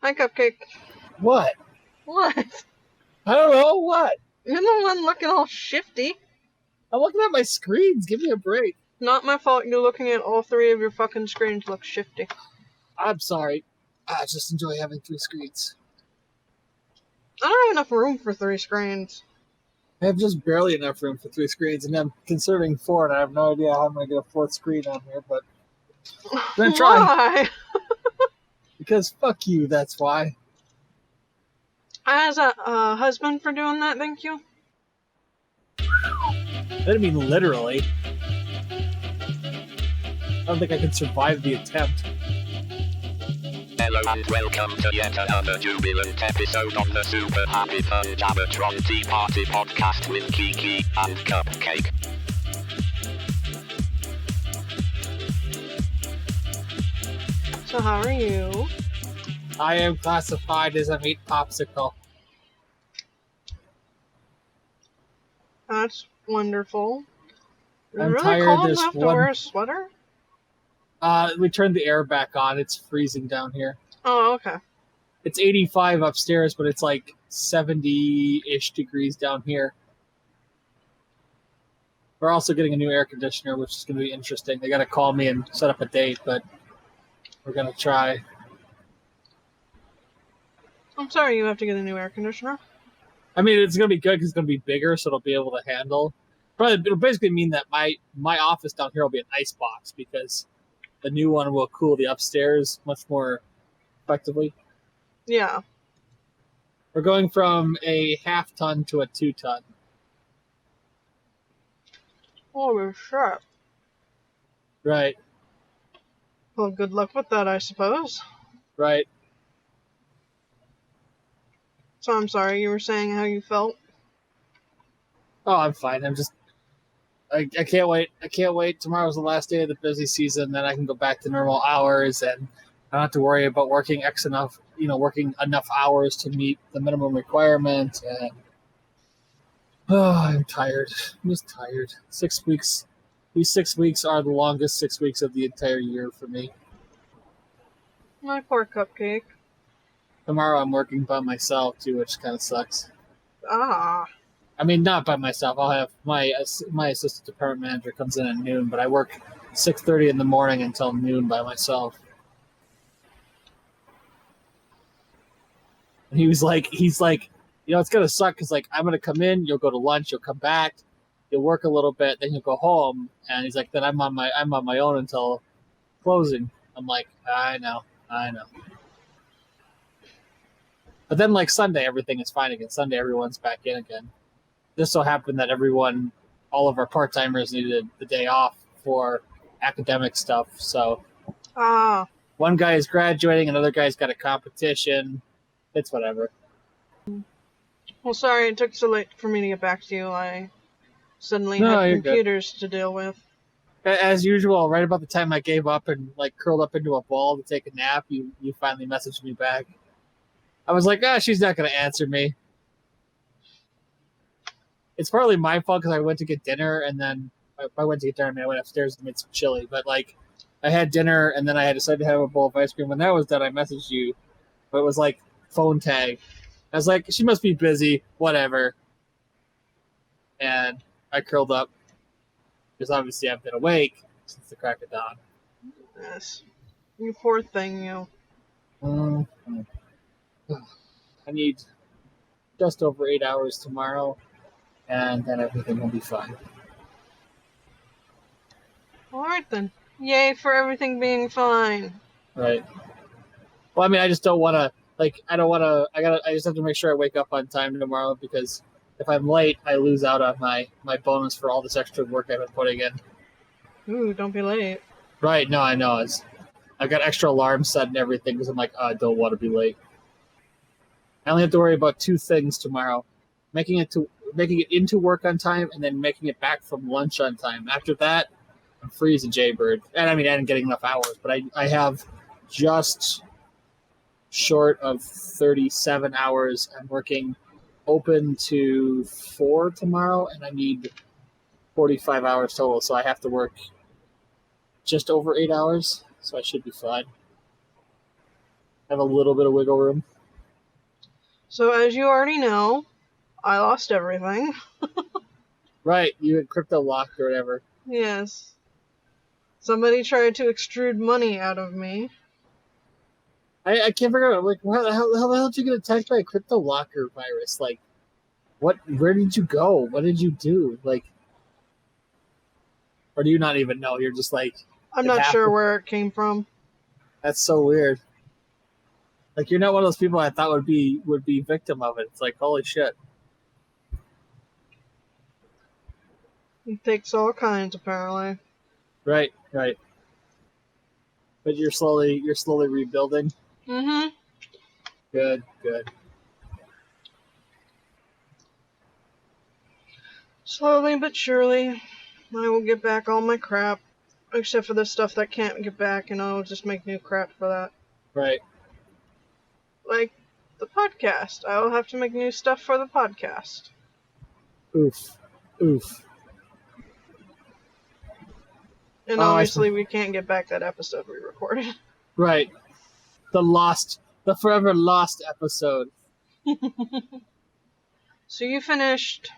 Hi, Cupcake. What? What? I don't know, what? You're the one looking all shifty. I'm looking at my screens. Give me a break. Not my fault you're looking at all three of your fucking screens look shifty. I'm sorry. I just enjoy having 3 screens. I don't have enough room for 3 screens. I have just barely enough room for 3 screens, and I'm considering 4, and I have no idea how I'm going to get a 4th screen on here, but I'm going to try. Why? Because fuck you, that's why. As a husband for doing that, thank you. I didn't mean literally. I don't think I could survive the attempt. Hello and welcome to yet another jubilant episode of the Super Happy Fun Jabbertron Tea Party Podcast with Kiki and Cupcake. So how are you? I am classified as a meat popsicle. That's wonderful. Is it I'm really tired. cold There's enough to one- wear a sweater? We turned the air back on. It's freezing down here. Oh, okay. It's 85 upstairs, but it's like 70-ish degrees down here. We're also getting a new air conditioner, which is going to be interesting. They got to call me and set up a date, but we're going to try. I'm sorry you have to get a new air conditioner. I mean, it's going to be good because it's going to be bigger, so it'll be able to handle. But it'll basically mean that my office down here will be an ice box because the new one will cool the upstairs much more effectively. Yeah. We're going from a 1/2 ton to a 2 ton. Holy shit. Right, Well, good luck with that, I suppose. right. So I'm sorry, you were saying how you felt? Oh, I'm fine. I can't wait. I can't wait. Tomorrow's the last day of the busy season. Then I can go back to normal hours, and I don't have to worry about working working enough hours to meet the minimum requirement. And I'm tired. I'm just tired. 6 weeks. These 6 weeks are the longest 6 weeks of the entire year for me. My poor Cupcake. Tomorrow I'm working by myself too, which kind of sucks. Ah. I mean, not by myself. I'll have my assistant department manager comes in at noon, but I work 6:30 in the morning until noon by myself. And he's like, it's gonna suck because I'm gonna come in, you'll go to lunch, you'll come back, you'll work a little bit, then you'll go home, and he's like, then I'm on my own until closing. I'm like, I know. But then Sunday, everything is fine again. Sunday, everyone's back in again. Just so happened that all of our part-timers needed the day off for academic stuff. So one guy is graduating, another guy's got a competition. It's whatever. Well, sorry it took so late for me to get back to you. I suddenly No, had you're computers to deal with. As usual, right about the time I gave up and curled up into a ball to take a nap, you finally messaged me back. I was like, she's not going to answer me. It's partly my fault because I went to get dinner, and then I went upstairs and made some chili. But I had dinner, and then I decided to have a bowl of ice cream. When that was done, I messaged you, but it was phone tag. I was like, she must be busy, whatever. And I curled up because obviously I've been awake since the crack of dawn. Yes. You poor thing, you. I need just over 8 hours tomorrow, and then everything will be fine. Alright then. Yay for everything being fine. Right. Well, I mean, I just don't want to, I just have to make sure I wake up on time tomorrow, because if I'm late, I lose out on my bonus for all this extra work I've been putting in. Ooh, don't be late. Right, no, I know. I've got extra alarms set and everything, because I'm like, I don't want to be late. I only have to worry about 2 things tomorrow: making it into work on time, and then making it back from lunch on time. After that, I'm free as a jaybird. And I mean, I didn't get enough hours, but I have just short of 37 hours. I'm working open to 4 tomorrow, and I need 45 hours total, so I have to work just over 8 hours, so I should be fine. have a little bit of wiggle room. So as you already know, I lost everything. Right, you had crypto locked or whatever. Yes. Somebody tried to extrude money out of me. I can't figure out, like, how the hell did you get attacked by a crypto locker virus? Like, where did you go? What did you do? Like, or do you not even know? You're just like, I'm not sure where it came from. that's so weird. Like, you're not one of those people I thought would be victim of it. It's like, holy shit. It takes all kinds, apparently. Right. But you're slowly rebuilding. Mm-hmm. Good. Slowly but surely, I will get back all my crap. Except for the stuff that can't get back, and I'll just make new crap for that. Right. Like the podcast. I will have to make new stuff for the podcast. Oof. And obviously we can't get back that episode we recorded. Right. The forever lost episode. So you finished...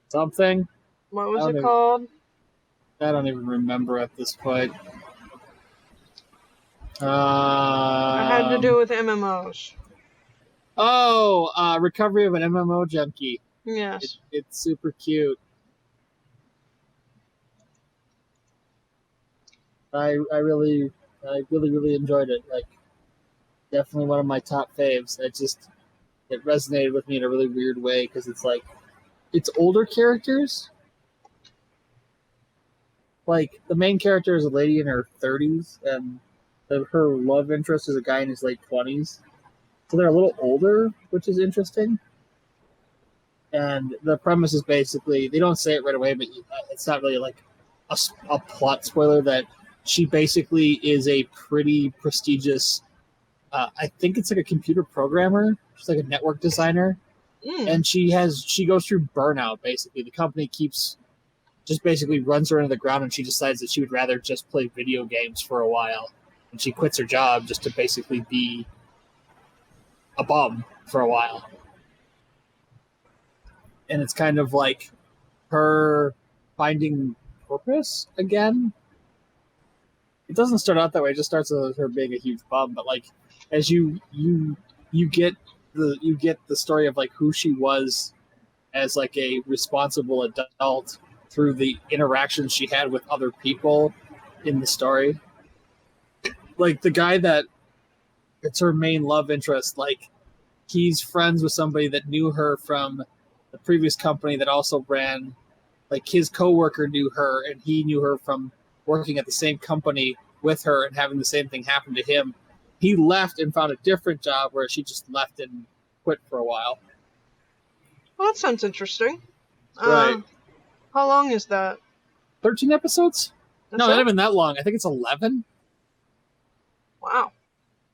Something? What was it called? I don't even remember at this point. It had to do with MMOs. Oh, Recovery of an MMO Junkie. Yes. It's super cute. I really enjoyed it. Like, definitely one of my top faves. It resonated with me in a really weird way because it's like, it's older characters. Like, the main character is a lady in her 30s, and her love interest is a guy in his late 20s. So they're a little older, which is interesting. And the premise is basically, they don't say it right away, but it's not really like a plot spoiler, that she basically is a pretty prestigious, I think it's like a computer programmer. She's like a network designer. And she goes through burnout, basically. The company just basically runs her into the ground, and she decides that she would rather just play video games for a while. And she quits her job just to basically be a bum for a while. And it's kind of like her finding purpose again. It doesn't start out that way. It just starts with her being a huge bum. But like, as you get the story of like who she was as like a responsible adult through the interactions she had with other people in the story. Like the guy that it's her main love interest, like he's friends with somebody that knew her from the previous company that also ran, like his coworker knew her and he knew her from working at the same company with her and having the same thing happen to him. He left and found a different job where she just left and quit for a while. Well, that sounds interesting. Right. How long is that? 13 episodes? No, not even that long. I think it's 11. Wow.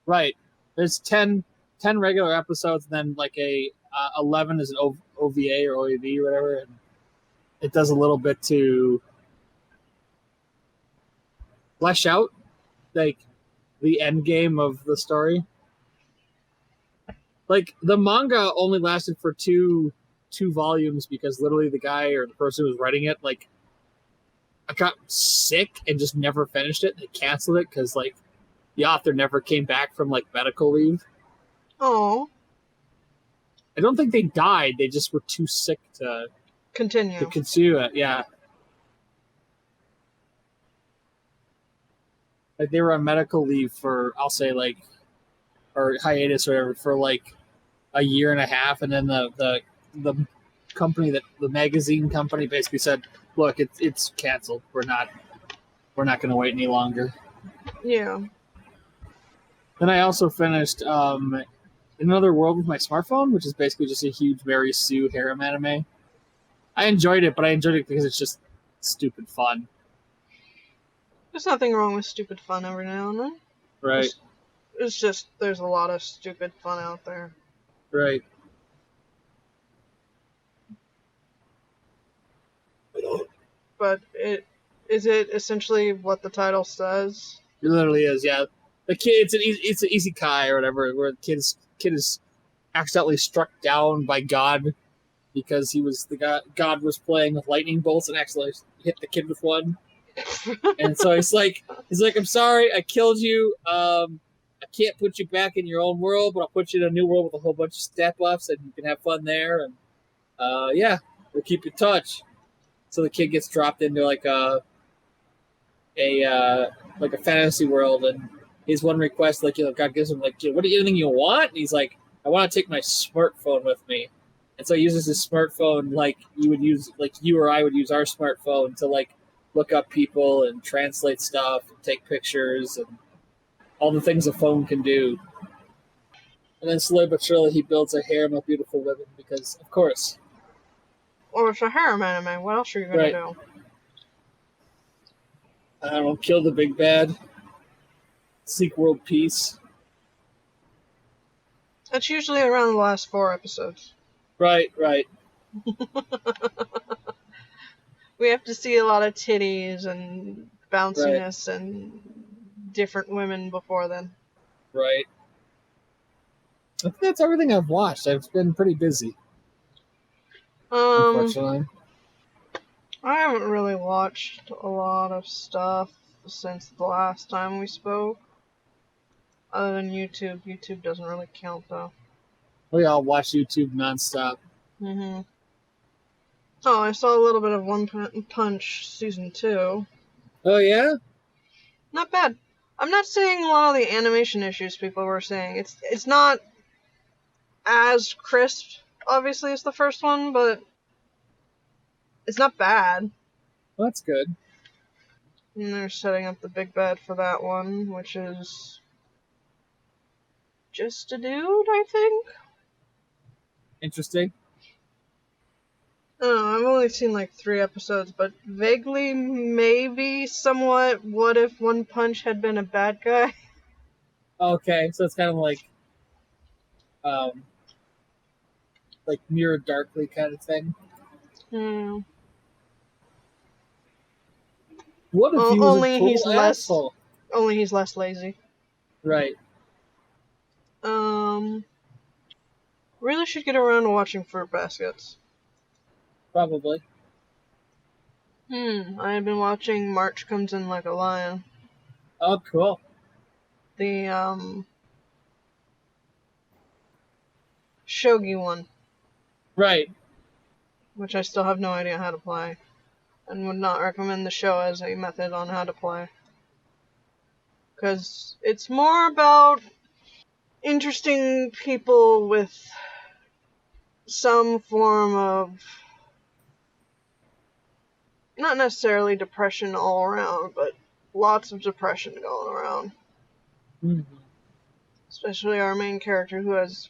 Right. There's 10 regular episodes, and then like 11 is an OVA or OAV or whatever, and it does a little bit to flesh out like the end game of the story. Like the manga only lasted for two volumes because literally the guy or the person who was writing it, like, I got sick and just never finished it. They canceled it because like the author never came back from like medical leave. Oh. I don't think they died. They just were too sick to continue it. Yeah. Like they were on medical leave for, I'll say like, or hiatus or whatever, for like a year and a half, and then the company the magazine company basically said, look, it's canceled. We're not going to wait any longer. Yeah. Then I also finished Another World with my smartphone, which is basically just a huge Mary Sue harem anime. I enjoyed it, but I enjoyed it because it's just stupid fun. There's nothing wrong with stupid fun every now and then. Right. It's just, there's a lot of stupid fun out there. Right. But is it essentially what the title says? It literally is, yeah. The kid, it's an easy kai or whatever, where the kid is accidentally struck down by God because God was playing with lightning bolts and accidentally hit the kid with one. And so he's like, I'm sorry, I killed you. I can't put you back in your own world, but I'll put you in a new world with a whole bunch of stat buffs, and you can have fun there. And yeah, we'll keep in touch. So the kid gets dropped into like a fantasy world, and his one request, God gives him what anything you want, and he's like, I want to take my smartphone with me, and so he uses his smartphone like you or I would use our smartphone to look up people and translate stuff and take pictures and all the things a phone can do. And then slowly but surely he builds a harem of beautiful women because, of course. Or it's a harem anime. What else are you going to do? I don't know, kill the big bad. Seek world peace. That's usually around the last 4 episodes. Right. We have to see a lot of titties and bounciness and different women before then. Right. I think that's everything I've watched. I've been pretty busy. Unfortunately. I haven't really watched a lot of stuff since the last time we spoke. Other than YouTube. YouTube doesn't really count, though. We all watch YouTube nonstop. Mm-hmm. Oh, I saw a little bit of One Punch Season 2. Oh, yeah? Not bad. I'm not seeing a lot of the animation issues people were saying. It's not as crisp, obviously, as the first one, but it's not bad. Well, that's good. And they're setting up the big bad for that one, which is just a dude, I think. Interesting. I don't know, I've only seen 3 episodes, but vaguely, maybe, somewhat, what if One Punch had been a bad guy? Okay, so it's kind of like Mirror Darkly kind of thing. Hmm. What if he was only a total he's asshole? Only he's less lazy. Right. Really should get around to watching Fruit Baskets. Probably. I've been watching March Comes In Like a Lion. Oh, cool. The, shogi one. Right. Which I still have no idea how to play. And would not recommend the show as a method on how to play. Because it's more about interesting people with some form of, not necessarily depression all around, but lots of depression going around. Mm-hmm. Especially our main character who has,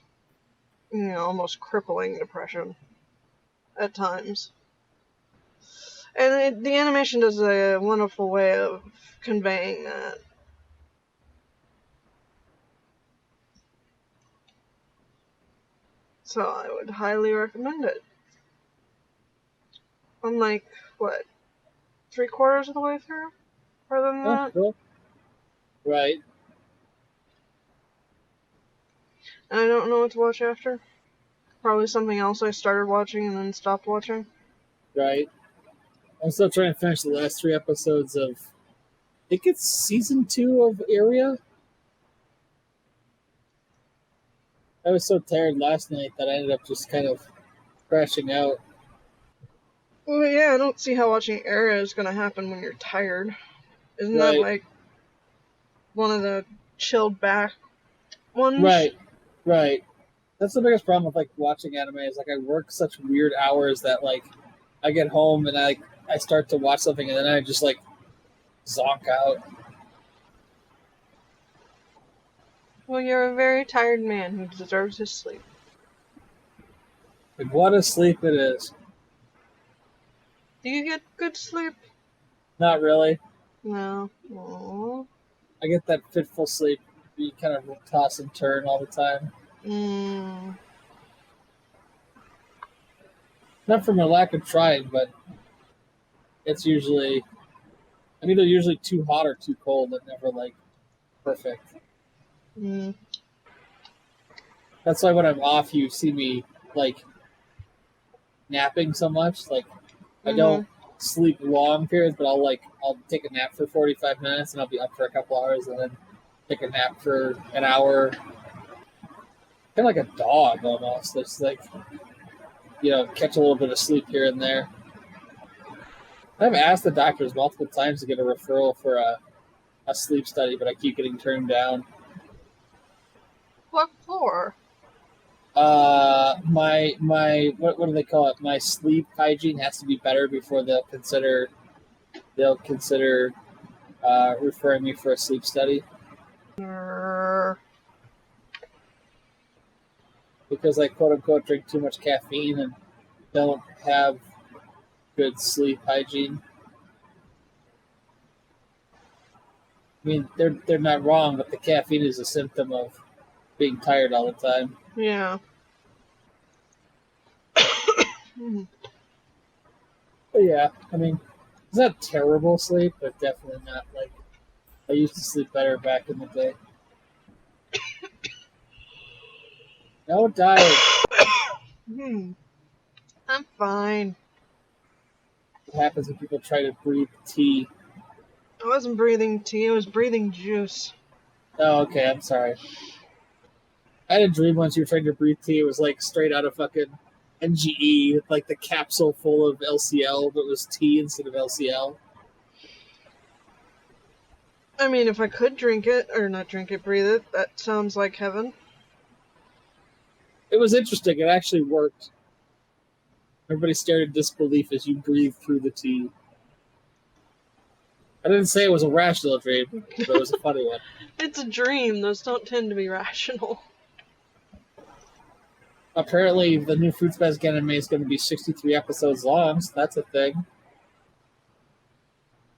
almost crippling depression at times. And the animation does a wonderful way of conveying that. So I would highly recommend it. I'm 3/4 of the way through? Further than that? Cool. Right. And I don't know what to watch after. Probably something else I started watching and then stopped watching. Right. I'm still trying to finish the last 3 episodes of, I think it's season 2 of Area. I was so tired last night that I ended up just kind of crashing out. Well, yeah, I don't see how watching Area is going to happen when you're tired. Isn't that one of the chilled back ones? Right. That's the biggest problem with watching anime is I work such weird hours that I get home and I start to watch something and then I just zonk out. Well, you're a very tired man who deserves his sleep. And what a sleep it is. Do you get good sleep? Not really. No. Aww. I get that fitful sleep. You kind of toss and turn all the time. Not from a lack of trying, but it's usually I'm either usually too hot or too cold. I'm never like perfect. Mm. That's why when I'm off, you see me like napping so much. Like I don't sleep long periods, but I'll take a nap for 45 minutes and I'll be up for a couple hours and then take a nap for an hour. Kind of like a dog almost. It's like, catch a little bit of sleep here and there. I've asked the doctors multiple times to get a referral for a sleep study, but I keep getting turned down. What for? My what do they call it? My sleep hygiene has to be better before they'll consider referring me for a sleep study. Because I quote unquote drink too much caffeine and don't have good sleep hygiene. I mean, they're not wrong, but the caffeine is a symptom of being tired all the time. Yeah. But yeah, I mean, it's not terrible sleep, but definitely not like I used to sleep better back in the day. No diet. I'm fine. What happens when people try to breathe tea? I wasn't breathing tea, I was breathing juice. Oh, okay, I'm sorry. I had a dream once you were trying to breathe tea. It was like straight out of fucking NGE, like the capsule full of LCL, but it was tea instead of LCL. I mean, if I could drink it, or not drink it, breathe it, that sounds like heaven. It was interesting. It actually worked. Everybody stared in disbelief as you breathed through the tea. I didn't say it was a rational dream, but it was a funny one. It's a dream. Those don't tend to be rational. Apparently, the new Fruits Basket anime is going to be 63 episodes long, so that's a thing.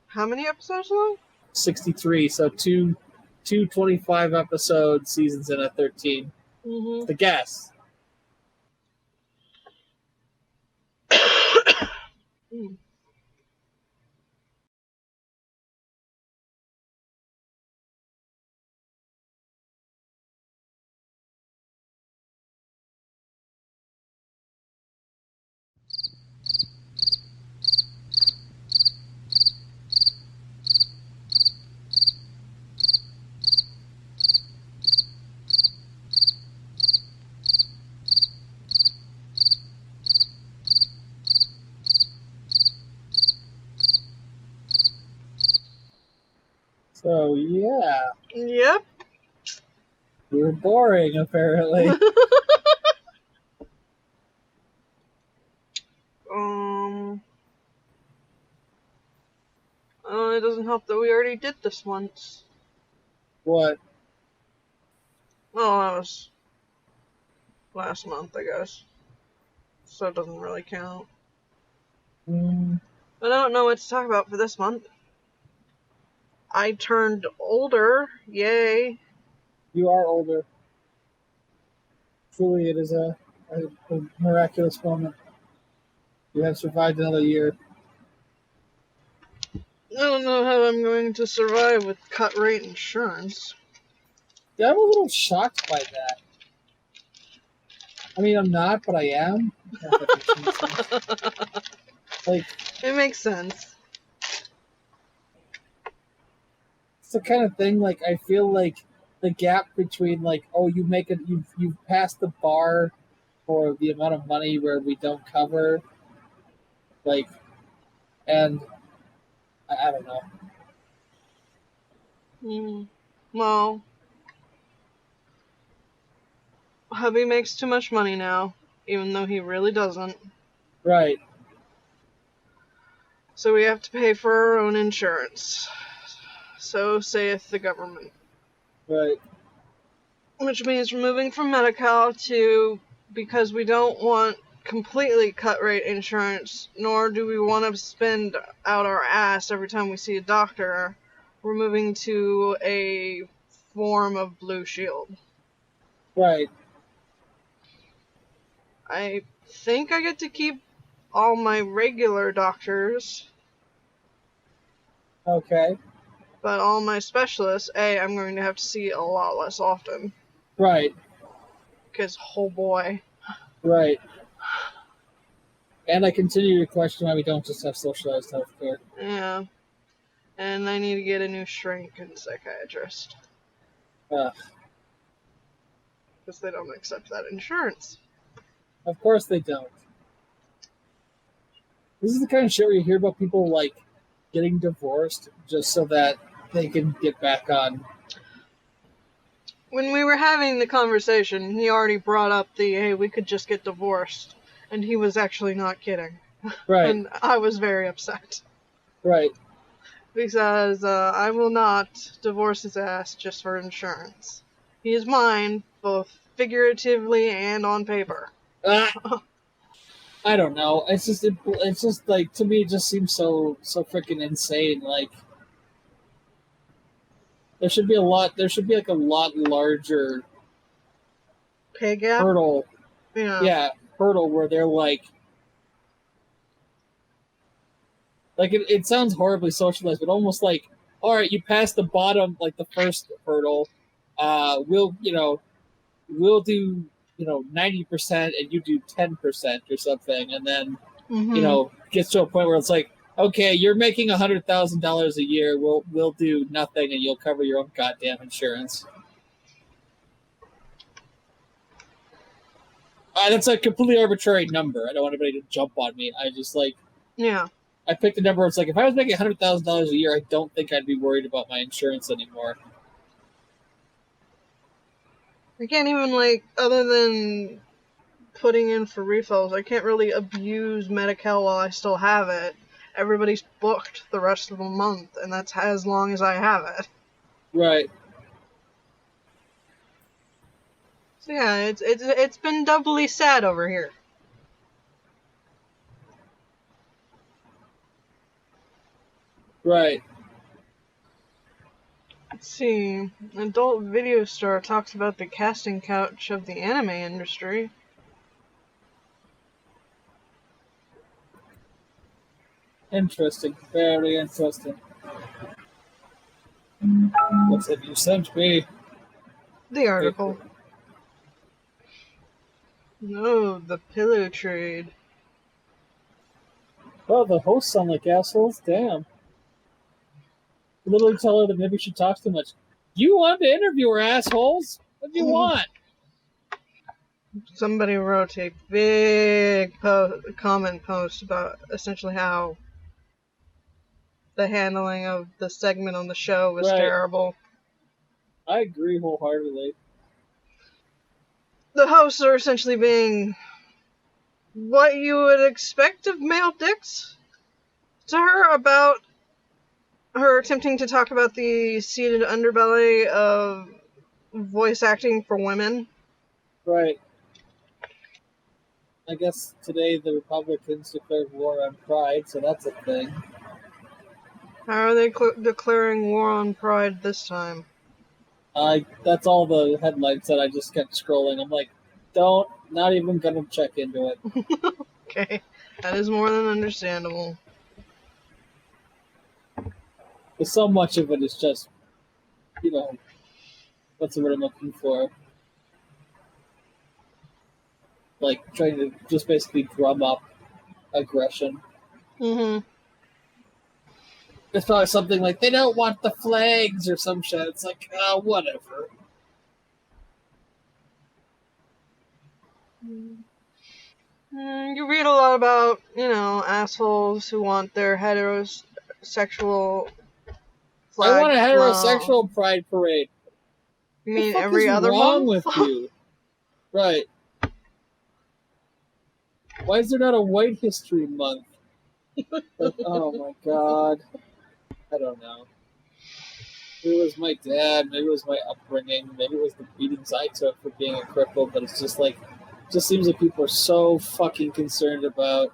How many episodes long? 63, so two 25-episode seasons and a 13. Mm-hmm. The guess. So, yeah. Yep. We were boring, apparently. It doesn't help that we already did this once. What? Oh, that was last month, I guess. So it doesn't really count. But I don't know what to talk about for this month. I turned older. Yay. You are older. Truly, it is a miraculous moment. You have survived another year. I don't know how I'm going to survive with cut rate insurance. Yeah, I'm a little shocked by that. I mean, I'm not, but I am. Like, it makes sense. It's the kind of thing, like, I feel like the gap between, like, oh, you've passed the bar for the amount of money where we don't cover, like, and I don't know. Well, hubby makes too much money now, even though he really doesn't. Right. So we have to pay for our own insurance. So saith the government. Right. Which means we're moving from Medi-Cal to, because we don't want completely cut rate insurance, nor do we want to spend out our ass every time we see a doctor, we're moving to a form of Blue Shield. Right. I think I get to keep all my regular doctors. Okay. But all my specialists, I'm going to have to see a lot less often. Right. Because, oh boy. Right. And I continue to question why we don't just have socialized healthcare. Yeah. And I need to get a new shrink and psychiatrist. Ugh. Because they don't accept that insurance. Of course they don't. This is the kind of shit where you hear about people, like, getting divorced just so that they can get back on. When we were having the conversation, he already brought up hey, we could just get divorced. And he was actually not kidding. Right. And I was very upset. Right. Because I will not divorce his ass just for insurance. He is mine, both figuratively and on paper. I don't know. It's just like, to me, it just seems so freaking insane. Like, there should be like a lot larger Pay gap? hurdle. Yeah. Hurdle where they're like it sounds horribly socialized, but almost like, all right, you passed the bottom, like the first hurdle. We'll do 90% and you do 10% or something, and then gets to a point where it's like, okay, you're making $100,000 a year. We'll do nothing, and you'll cover your own goddamn insurance. That's a completely arbitrary number. I don't want anybody to jump on me. I just I picked a number where it's like, if I was making $100,000 a year, I don't think I'd be worried about my insurance anymore. I can't even, other than putting in for refills, I can't really abuse Medi-Cal while I still have it. Everybody's booked the rest of the month, and that's as long as I have it. Right. So yeah, it's been doubly sad over here. Right. Let's see. Adult Video Star talks about the casting couch of the anime industry. Interesting. Very interesting. What have you sent me? The article. No, the pillow trade. Well, the hosts sound like assholes. Damn. Literally tell her that maybe she talks too much. You want to interview her, assholes? What do you want? Somebody wrote a big comment post about essentially how the handling of the segment on the show was terrible. I agree wholeheartedly. The hosts are essentially being what you would expect of male dicks to her about her attempting to talk about the seated underbelly of voice acting for women. Right. I guess today the Republicans declared war on Pride, so that's a thing. How are they declaring war on Pride this time? That's all the headlines that I just kept scrolling. I'm like, not even gonna check into it. Okay, that is more than understandable. But so much of it is just, what's the word I'm looking for? Like, trying to just basically drum up aggression. Mm-hmm. It's probably something like, they don't want the flags or some shit. It's like, whatever. You read a lot about, assholes who want their heterosexual flag. I want a heterosexual pride parade. You mean every other month? What's wrong with you? Right. Why is there not a White History Month? Oh my god. I don't know. Maybe it was my dad, maybe it was my upbringing, maybe it was the beatings I took for being a cripple, but it's just like, just seems like people are so fucking concerned about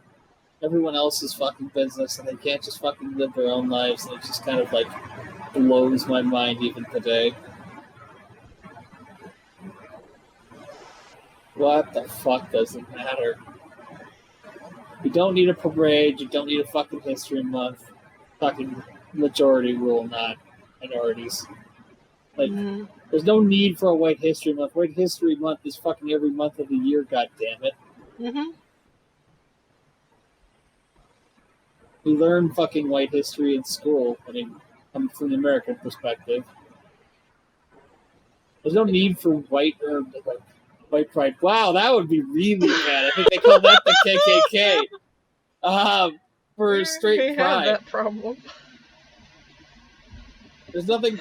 everyone else's fucking business and they can't just fucking live their own lives, and it just kind of like blows my mind even today. What the fuck doesn't matter? You don't need a parade, you don't need a fucking history month. Fucking majority rule, not minorities. Like, Mhm. there's no need for a White History Month. White History Month is fucking every month of the year, goddammit. Mhm. We learn fucking white history in school, I mean, from the American perspective. There's no need for white pride. Wow, that would be really bad. I think they call that the KKK. For straight We have pride. that problem. There's nothing.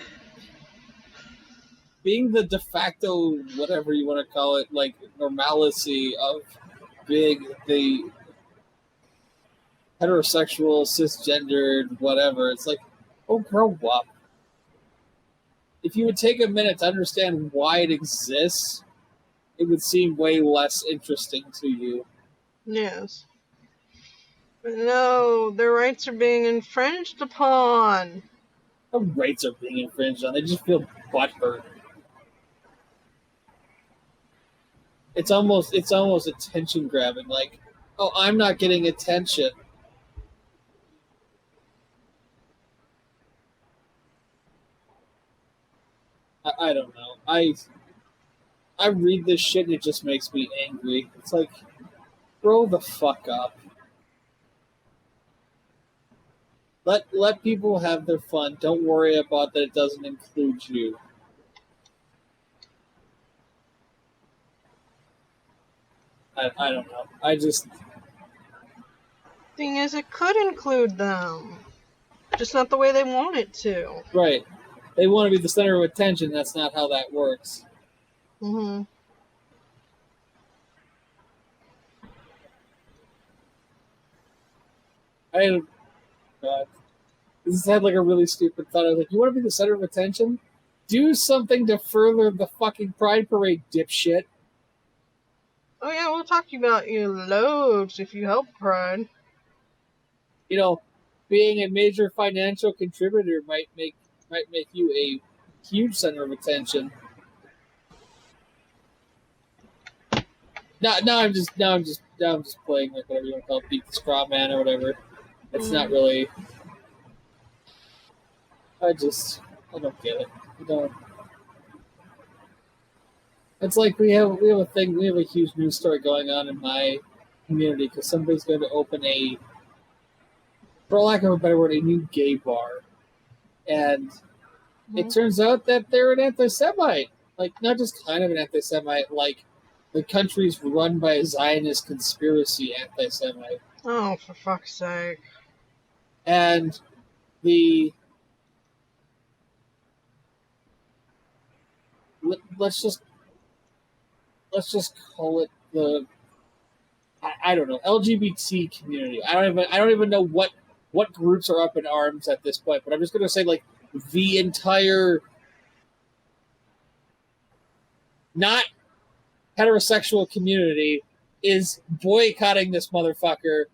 Being the de facto, whatever you want to call it, like normalcy of being the heterosexual, cisgendered, whatever. It's like, oh, grow up. If you would take a minute to understand why it exists, it would seem way less interesting to you. Yes. But no, their rights are being infringed upon. No rights are being infringed on. They just feel butthurt. It's almost attention grabbing. Like, oh, I'm not getting attention. I don't know. I read this shit and it just makes me angry. It's like, grow the fuck up. Let people have their fun. Don't worry about that it doesn't include you. I don't know. Thing is, it could include them. Just not the way they want it to. Right. They want to be the center of attention. That's not how that works. Mm-hmm. This had like a really stupid thought. I was like, you want to be the center of attention? Do something to further the fucking Pride Parade, dipshit. Oh yeah, we'll talk about you loads if you help Pride. You know, being a major financial contributor might make you a huge center of attention. Now I'm just playing like whatever you want to call it, beat the straw man or whatever. It's not really. I don't get it. It's like we have a huge news story going on in my community because somebody's going to open for lack of a better word, a new gay bar, and it turns out that they're an anti-Semite. Like, not just kind of an anti-Semite, like the country's run by a Zionist conspiracy anti-Semite. Oh, for fuck's sake! And let's just call it the I don't know, LGBT community. I don't even know what groups are up in arms at this point, but I'm just going to say like the entire not heterosexual community is boycotting this motherfucker,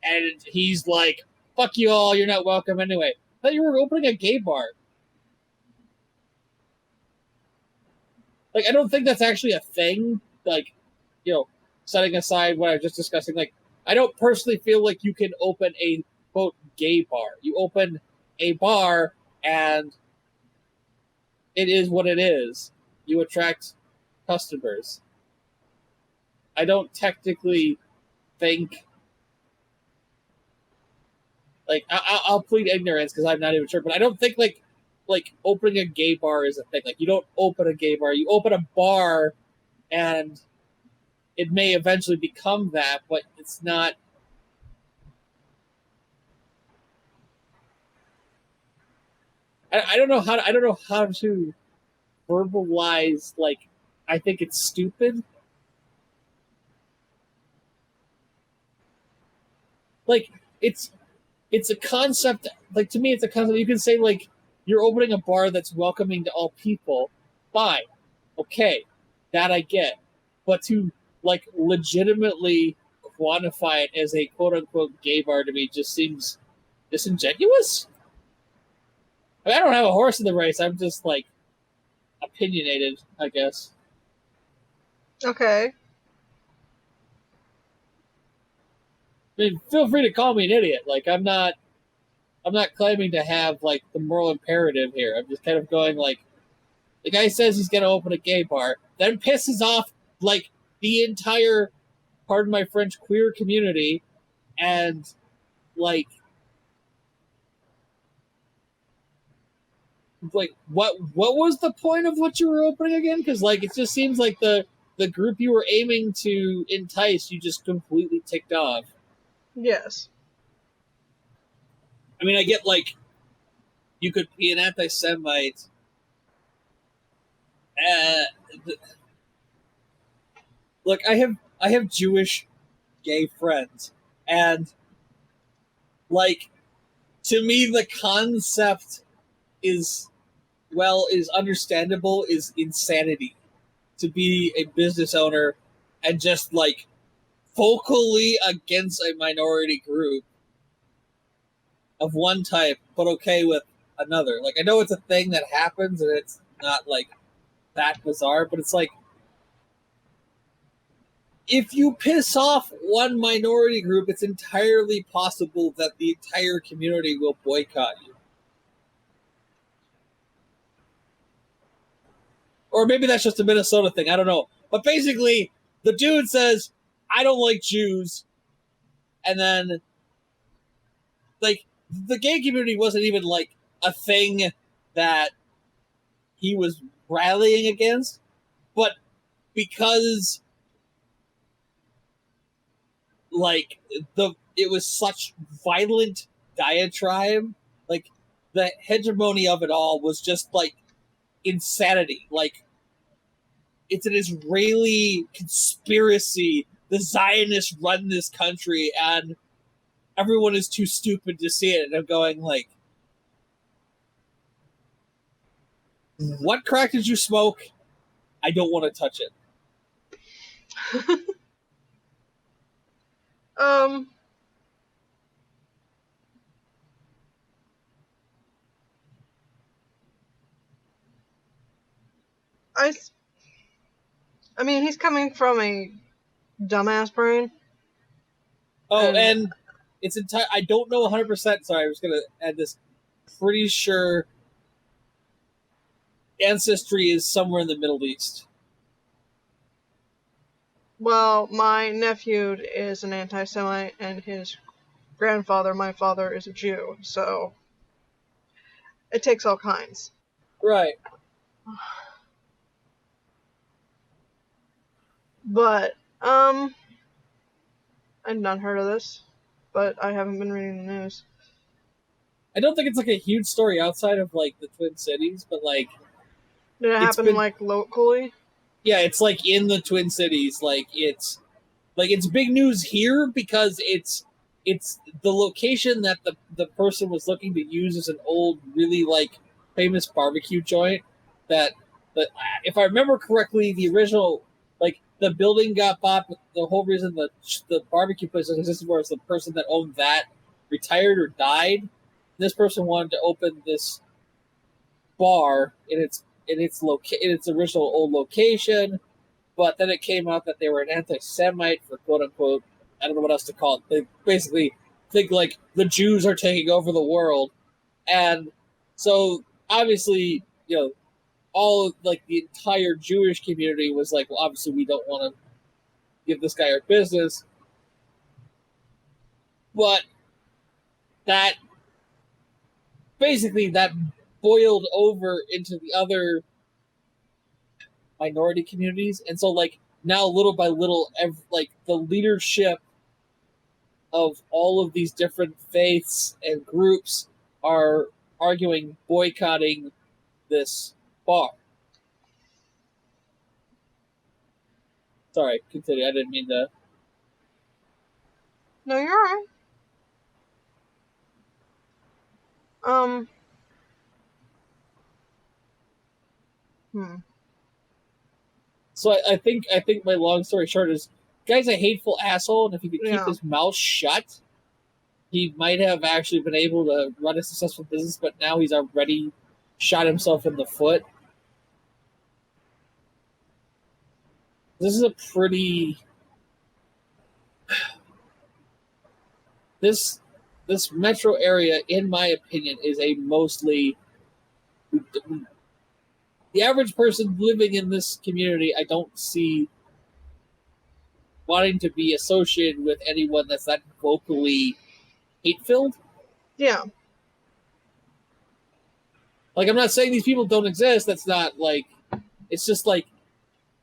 and he's like, fuck you all, you're not welcome anyway. I thought you were opening a gay bar. Like, I don't think that's actually a thing. Like, you know, setting aside what I was just discussing, like, I don't personally feel like you can open a, quote, gay bar. You open a bar, and it is what it is. You attract customers. I don't technically think... Like, I'll plead ignorance because I'm not even sure, but I don't think, like opening a gay bar is a thing. Like, you don't open a gay bar. You open a bar, and it may eventually become that, but it's not... I don't know how to verbalize, like, I think it's stupid. Like, it's a concept, like, to me, it's a concept. You can say, like, you're opening a bar that's welcoming to all people. Fine. Okay. That I get. But to, like, legitimately quantify it as a quote-unquote gay bar to me just seems disingenuous. I mean, I don't have a horse in the race. I'm just, like, opinionated, I guess. Okay. I mean, feel free to call me an idiot. Like, I'm not I'm not claiming to have like the moral imperative here. I'm just kind of going like, the guy says he's gonna open a gay bar, then pisses off like the entire, pardon my French, queer community, and like what was the point of what you were opening again? Because like it just seems like the group you were aiming to entice, you just completely ticked off. Yes. I mean, I get like you could be an anti-Semite. Look, I have Jewish gay friends, and like to me the concept is understandable, is insanity to be a business owner and just like vocally against a minority group of one type, but okay with another. Like I know it's a thing that happens and it's not like that bizarre, but it's like if you piss off one minority group, it's entirely possible that the entire community will boycott you. Or maybe that's just a Minnesota thing, I don't know. But basically, the dude says, I don't like Jews. And then, like, the gay community wasn't even, like, a thing that he was rallying against. But because, like, it was such violent diatribe, like, the hegemony of it all was just, like, insanity. Like, it's an Israeli conspiracy. The Zionists run this country, and everyone is too stupid to see it. And I'm going like, what crack did you smoke? I don't want to touch it. I mean, he's coming from a dumbass brain. Oh, and it's entire. I don't know 100%. Sorry, I was gonna add this. Pretty sure ancestry is somewhere in the Middle East. Well, my nephew is an anti-Semite, and his grandfather, my father, is a Jew, so it takes all kinds. Right. But, I've not heard of this, but I haven't been reading the news. I don't think it's like a huge story outside of like the Twin Cities, but like, did it happen like locally? Yeah, it's like in the Twin Cities. Like it's big news here because it's the location that the person was looking to use as an old, really like famous barbecue joint. That if I remember correctly, the original like the building got bought, but the whole reason the barbecue place existed was the person that owned that retired or died. This person wanted to open this bar in its original old location, but then it came out that they were an anti-Semite for quote unquote, I don't know what else to call it. They basically think like the Jews are taking over the world, and so obviously all like the entire Jewish community was like, well, obviously we don't want to give this guy our business, but that boiled over into the other minority communities, and so like now little by little, like the leadership of all of these different faiths and groups are arguing boycotting this bar. Sorry, continue. I didn't mean to. No, you're alright. So I think my long story short is, guy's a hateful asshole, and if he could keep his mouth shut, he might have actually been able to run a successful business, but now he's already shot himself in the foot. This is a pretty... this metro area, in my opinion, is a mostly the average person living in this community. I don't see wanting to be associated with anyone that's that vocally hate-filled. Yeah. Like, I'm not saying these people don't exist. That's not, like... It's just, like,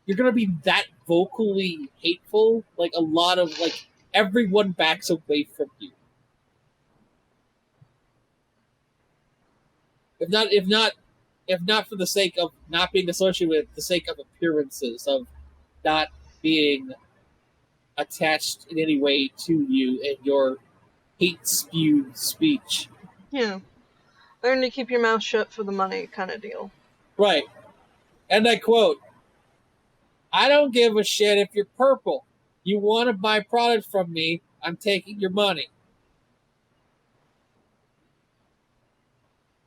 you're going to be that vocally hateful. Like, a lot of, like, everyone backs away from you. If not for the sake of not being associated with, the sake of appearances, of not being attached in any way to you and your hate-spewed speech. Yeah. Learn to keep your mouth shut for the money kind of deal. Right. And I quote, "I don't give a shit if you're purple. You want to buy product from me, I'm taking your money."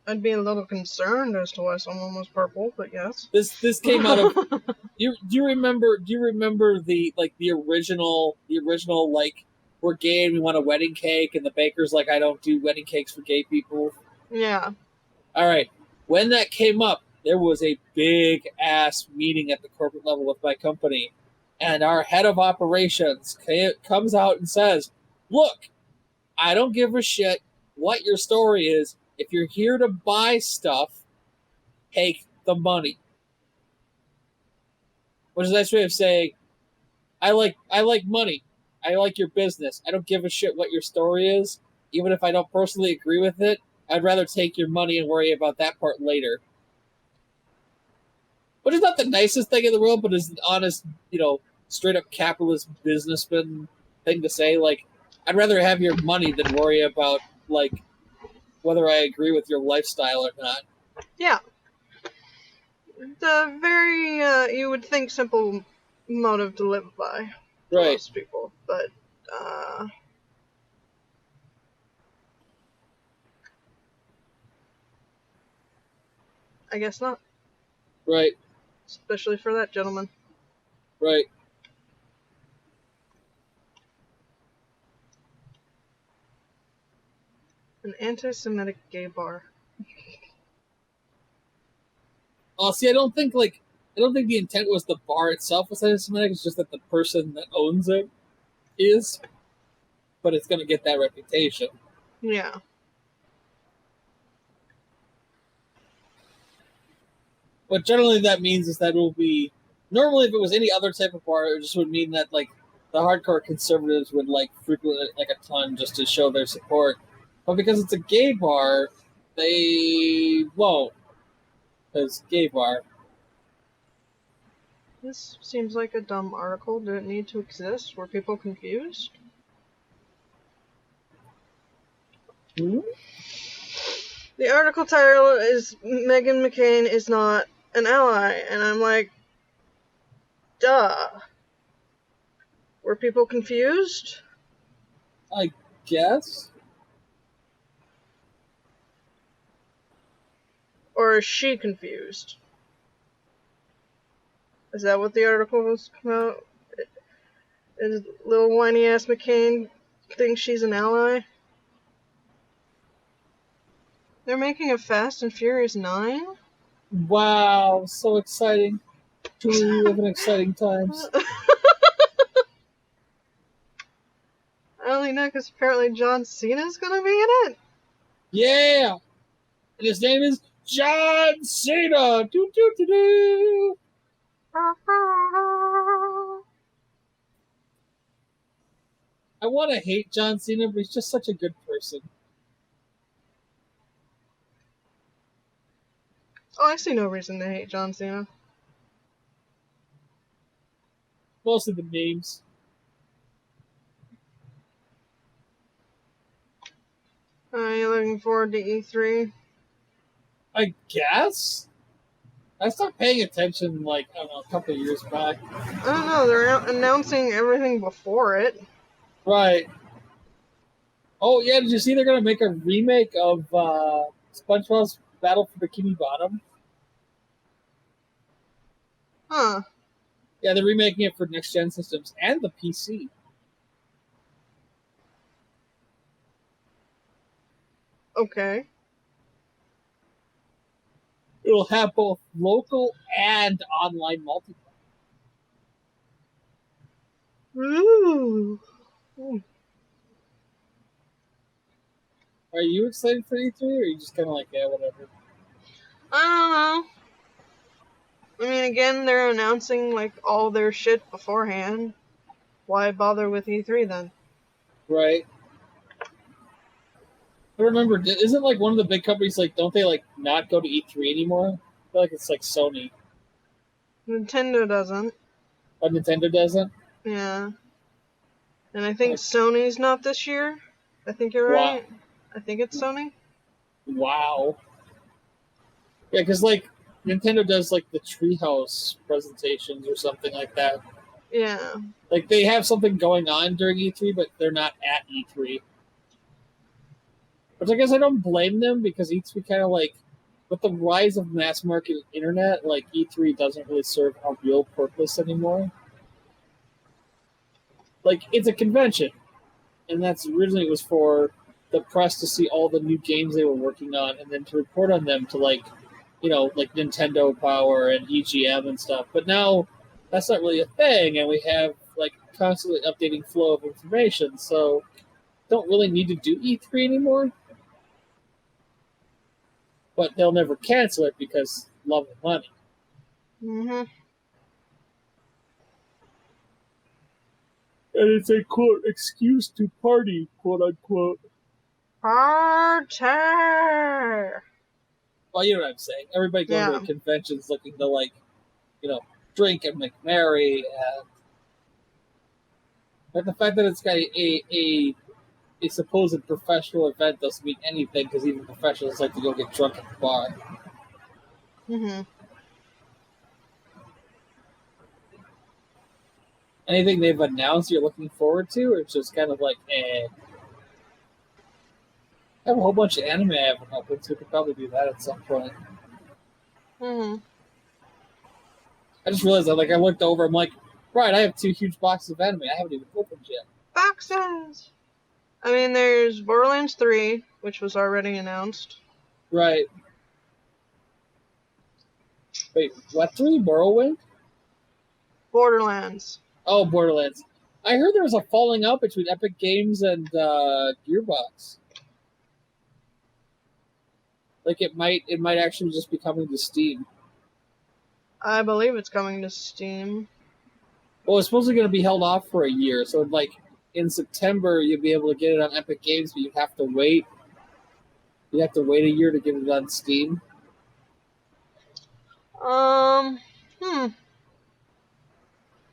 I'd be a little concerned as to why someone was purple, but yes. This came out of do you remember the original like, we're gay and we want a wedding cake, and the baker's like, "I don't do wedding cakes for gay people." Yeah. All right. When that came up, there was a big ass meeting at the corporate level with my company, and our head of operations comes out and says, "Look, I don't give a shit what your story is. If you're here to buy stuff, take the money." Which is a nice way of saying, I like money. I like your business. I don't give a shit what your story is. Even if I don't personally agree with it, I'd rather take your money and worry about that part later. Which is not the nicest thing in the world, but is an honest, straight up capitalist businessman thing to say. Like, I'd rather have your money than worry about, like, whether I agree with your lifestyle or not. Yeah. The very, you would think, simple motive to live by for Right. most people, but, I guess not. Right. Especially for that gentleman. Right. An anti-Semitic gay bar. See, I don't think the intent was the bar itself was anti-Semitic. It's just that the person that owns it is, but it's going to get that reputation. Yeah. What generally that means is that it will be, normally if it was any other type of bar, it just would mean that, like, the hardcore conservatives would, like, frequent it, like, a ton just to show their support. But because it's a gay bar, they won't. Because gay bar. This seems like a dumb article. Did it need to exist? Were people confused? Hmm? The article title is Meghan McCain is not an ally, and I'm like, duh. Were people confused? I guess. Or is she confused? Is that what the article was about? Is little whiny ass McCain thinks she's an ally? They're making a Fast and Furious 9? Wow, so exciting. Truly live in exciting times. I only know because apparently John Cena's gonna be in it. Yeah! And his name is John Cena! Doo doo doo doo! I want to hate John Cena, but he's just such a good person. Oh, I see no reason to hate John Cena. Mostly the memes. Are you looking forward to E3? I guess? I stopped paying attention, like, I don't know, a couple of years back. I don't know, they're announcing everything before it. Right. Oh, yeah, did you see they're going to make a remake of SpongeBob's Battle for Bikini Bottom? Huh. Yeah, they're remaking it for next-gen systems and the PC. Okay. It'll have both local and online multiplayer. Ooh. Are you excited for E3, or are you just kind of like, yeah, whatever? I don't know. I mean, again, they're announcing, like, all their shit beforehand. Why bother with E3 then? Right. I remember, isn't like one of the big companies, like, don't they, like, not go to E3 anymore? I feel like it's like Sony. Nintendo doesn't. But Nintendo doesn't? Yeah. And I think Like, Sony's not this year. I think you're wow. right. I think it's Sony. Wow. Yeah, because, like, Nintendo does, like, the Treehouse presentations or something like that. Yeah. Like, they have something going on during E3, but they're not at E3. Which I guess I don't blame them, because E3 kind of, like, with the rise of mass market internet, like, E3 doesn't really serve a real purpose anymore. Like, it's a convention, and that's originally it was for the press to see all the new games they were working on, and then to report on them to, like, you know, like Nintendo Power and EGM and stuff. But now that's not really a thing, and we have like constantly updating flow of information, so don't really need to do E3 anymore. But they'll never cancel it because love and money. Mhm. And it's a quote excuse to party, quote unquote. Party. Well, you know what I'm saying. Everybody going to Yeah. a convention's looking to, like, you know, drink and make merry, but the fact that it's got a supposed professional event doesn't mean anything, because even professionals like to go get drunk at the bar. Mhm. Anything they've announced you're looking forward to, or it's just kind of like, eh. I have a whole bunch of anime I haven't opened, so we could probably do that at some point. Mhm. I just realized that, like, I looked over, I'm like, right, I have 2 huge boxes of anime I haven't even opened yet. Boxes. I mean, there's Borderlands 3, which was already announced. Right. Wait, what 3? Morrowind? Borderlands. Oh, Borderlands. I heard there was a falling out between Epic Games and Gearbox. Like, it might actually just be coming to Steam. I believe it's coming to Steam. Well, it's supposedly going to be held off for a year, so like in September you'll be able to get it on Epic Games, but you have to wait. You have to wait a year to get it on Steam. Hmm.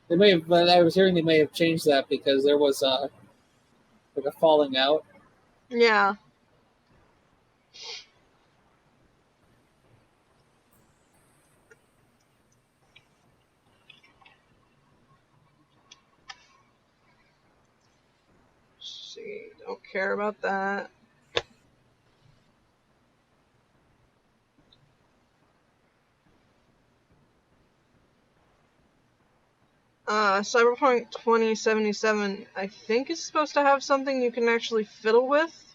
They may have. I was hearing they may have changed that because there was like a falling out. Yeah. Let's see. Don't care about that. Cyberpunk 2077, I think is supposed to have something you can actually fiddle with,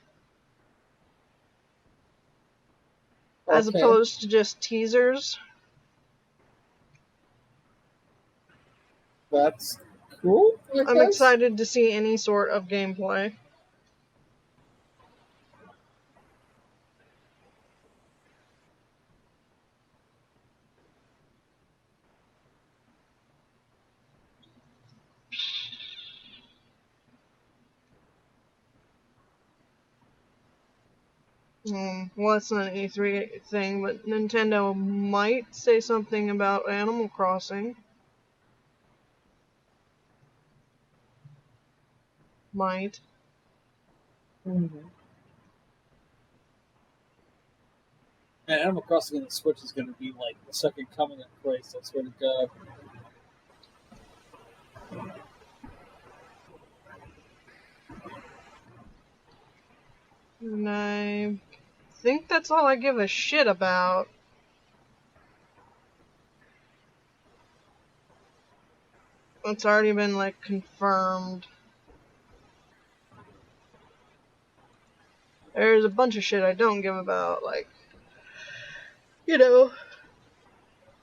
as Okay, opposed to just teasers. that's cool. I I'm guess. excited to see any sort of gameplay. Well, it's not an E3 thing, but Nintendo might say something about Animal Crossing. Might. Mm-hmm. Man, Animal Crossing on the Switch is going to be like the second coming of Christ. I swear to God. And I think that's all I give a shit about. It's already been, like, confirmed. There's a bunch of shit I don't give about, like, you know,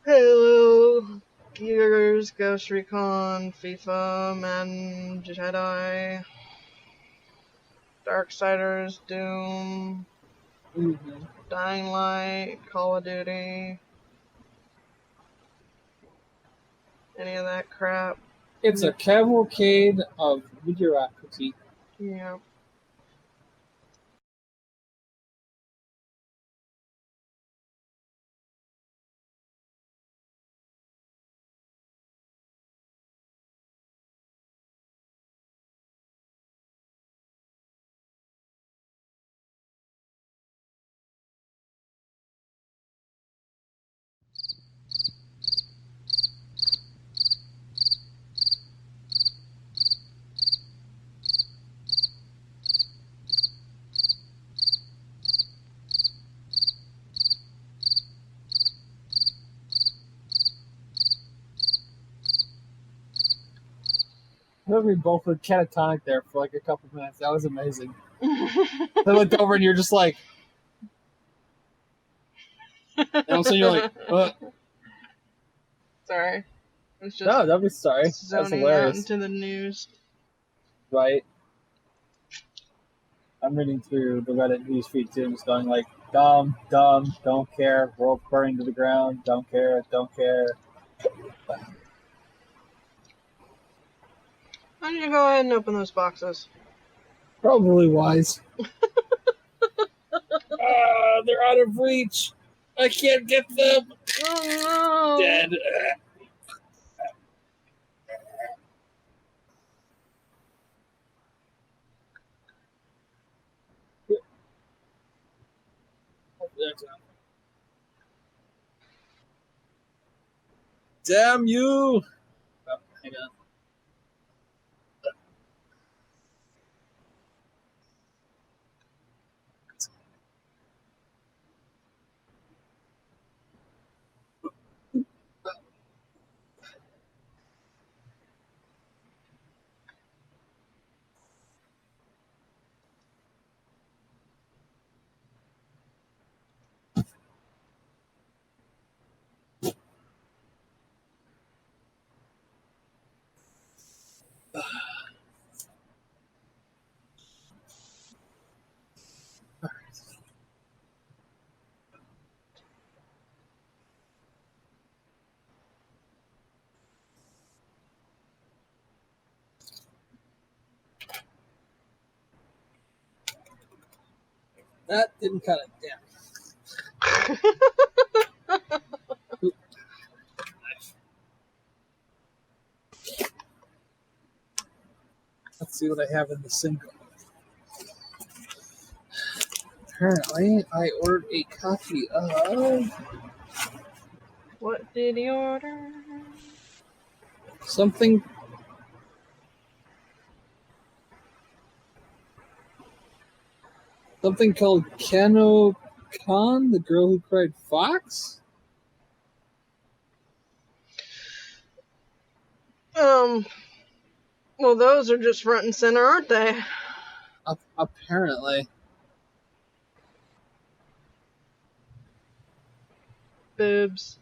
Halo, Gears, Ghost Recon, FIFA, Madden, Jedi, Darksiders, Doom, Dying Light, Call of Duty, any of that crap. It's a cavalcade of mediocrity. Yeah. We both were catatonic there for like a couple minutes. That was amazing. I looked over and you're just like, and all of a sudden you're like, what? Sorry. It's just No, don't be sorry. That's zoning hilarious. out into the news. Right. I'm reading through the Reddit news feed too, and just going like, dumb, don't care, world burning to the ground, don't care. Why don't you go ahead and open those boxes? Probably wise. They're out of reach. I can't get them. Oh no! Dead. Damn you! Oh, hang on. That didn't cut it. Damn. Let's see what I have in the single. Apparently, I ordered a copy of What did he order? something called Kano Khan, the girl who cried fox? Well, those are just front and center, aren't they? Apparently. Boobs.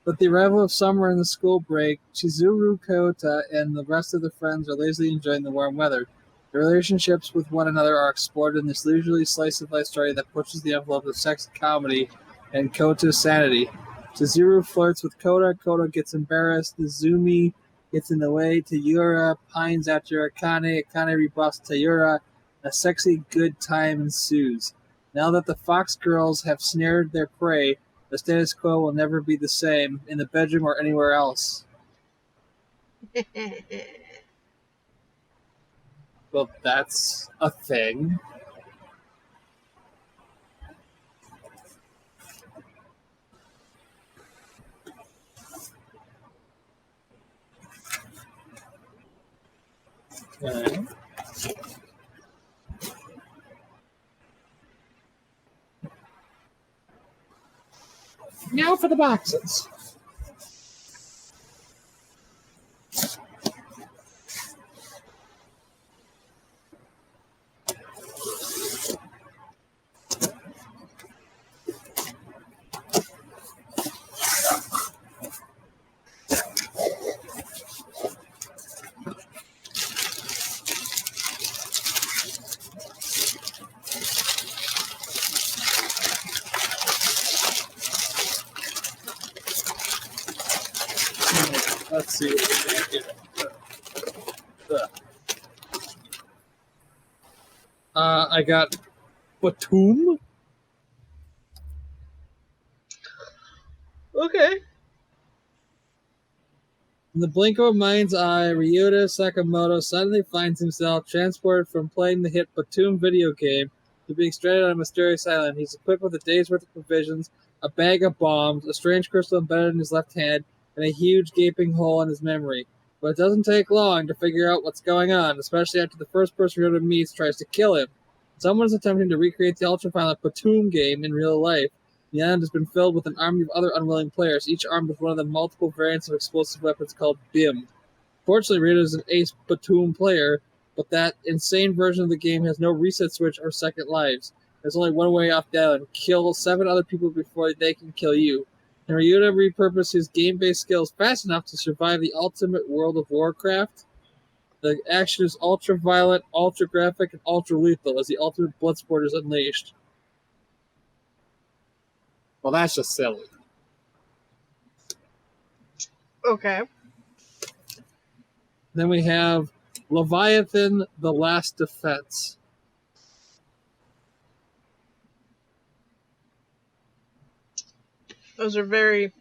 With the arrival of summer and the school break, Chizuru, Kota, and the rest of the friends are lazily enjoying the warm weather. Their relationships with one another are explored in this leisurely slice-of-life story that pushes the envelope of sex comedy and Kota's sanity. Chizuru flirts with Kota, Kota gets embarrassed, Izumi gets in the way, Tayura pines after Akane, Akane rebuffs Tayura, a sexy good time ensues. Now that the Fox girls have snared their prey, the status quo will never be the same, in the bedroom or anywhere else. Well, that's a thing. Okay. Now for the boxes. Let's see what we get. I got Batum. Okay. In the blink of a mind's eye, Ryuta Sakamoto suddenly finds himself transported from playing the hit Batum video game to being stranded on a mysterious island. He's equipped with a day's worth of provisions, a bag of bombs, a strange crystal embedded in his left hand, and a huge gaping hole in his memory. But it doesn't take long to figure out what's going on, especially after the first person Ryuta meets tries to kill him. Someone is attempting to recreate the ultra-violent Batum game in real life. The island has been filled with an army of other unwilling players, each armed with one of the multiple variants of explosive weapons called BIM. Fortunately, Ryuta is an ace Batum player, but that insane version of the game has no reset switch or second lives. There's only one way off the island: kill 7 other people before they can kill you. Can Ryuta repurpose his game-based skills fast enough to survive the ultimate World of Warcraft? The action is ultra-violent, ultra-graphic, and ultra-lethal as the ultimate bloodsport is unleashed. Well, that's just silly. Okay. Then we have Leviathan, The Last Defense. Those are very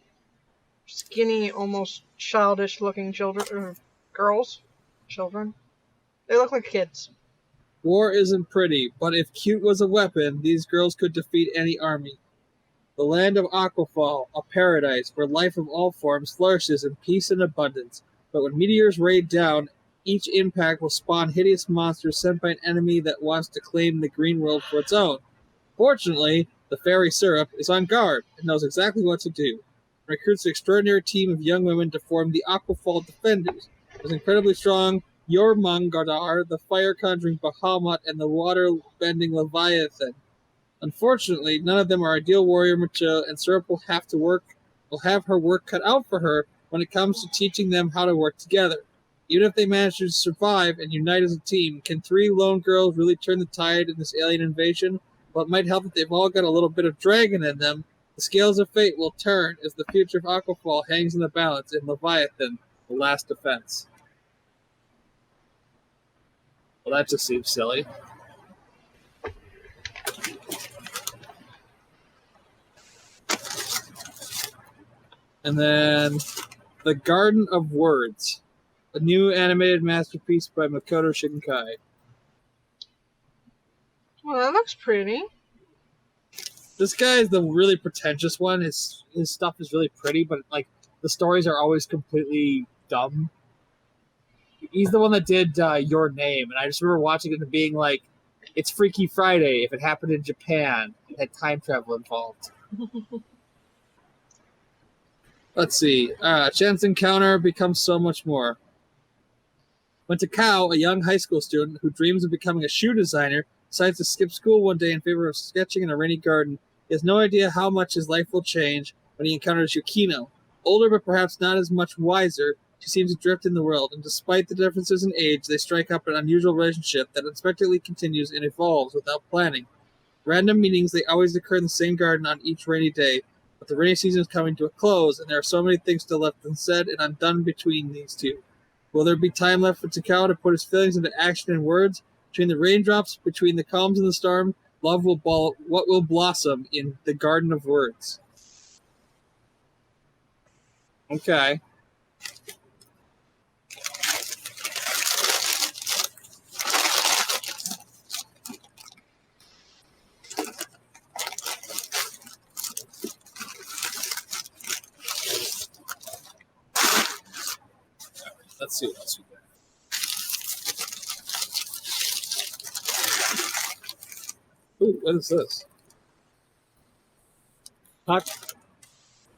skinny, almost childish-looking children, or girls. Children. They look like kids. War isn't pretty, but if cute was a weapon, these girls could defeat any army. The land of Aquafall, a paradise where life of all forms flourishes in peace and abundance. But when meteors rain down, each impact will spawn hideous monsters sent by an enemy that wants to claim the green world for its own. Fortunately, the fairy Syrup is on guard and knows exactly what to do. Recruits an extraordinary team of young women to form the Aquafall Defenders. There's incredibly strong Jormungandr, the fire-conjuring Bahamut, and the water-bending Leviathan. Unfortunately, none of them are ideal warrior material, and Syrup will have her work cut out for her when it comes to teaching them how to work together. Even if they manage to survive and unite as a team, can 3 lone girls really turn the tide in this alien invasion? Well, it might help that they've all got a little bit of dragon in them. The scales of fate will turn as the future of Aquafall hangs in the balance in Leviathan, The Last Defense. Well, that just seems silly. And then The Garden of Words, a new animated masterpiece by Makoto Shinkai. Well, that looks pretty. This guy is the really pretentious one. His stuff is really pretty, but like the stories are always completely dumb. He's the one that did Your Name, and I just remember watching it and being like, it's Freaky Friday if it happened in Japan. It had time travel involved. Let's see. Chance Encounter becomes so much more. When Takao, a young high school student who dreams of becoming a shoe designer, decides to skip school one day in favor of sketching in a rainy garden, he has no idea how much his life will change when he encounters Yukino. Older but perhaps not as much wiser, she seems adrift in the world, and despite the differences in age, they strike up an unusual relationship that unexpectedly continues and evolves without planning. Random meetings, they always occur in the same garden on each rainy day, but the rainy season is coming to a close, and there are so many things still left unsaid and undone between these two. Will there be time left for Takao to put his feelings into action and words? Between the raindrops, between the calms and the storm, what will blossom in the Garden of Words? Okay. Let's see what else we got. Ooh, what is this?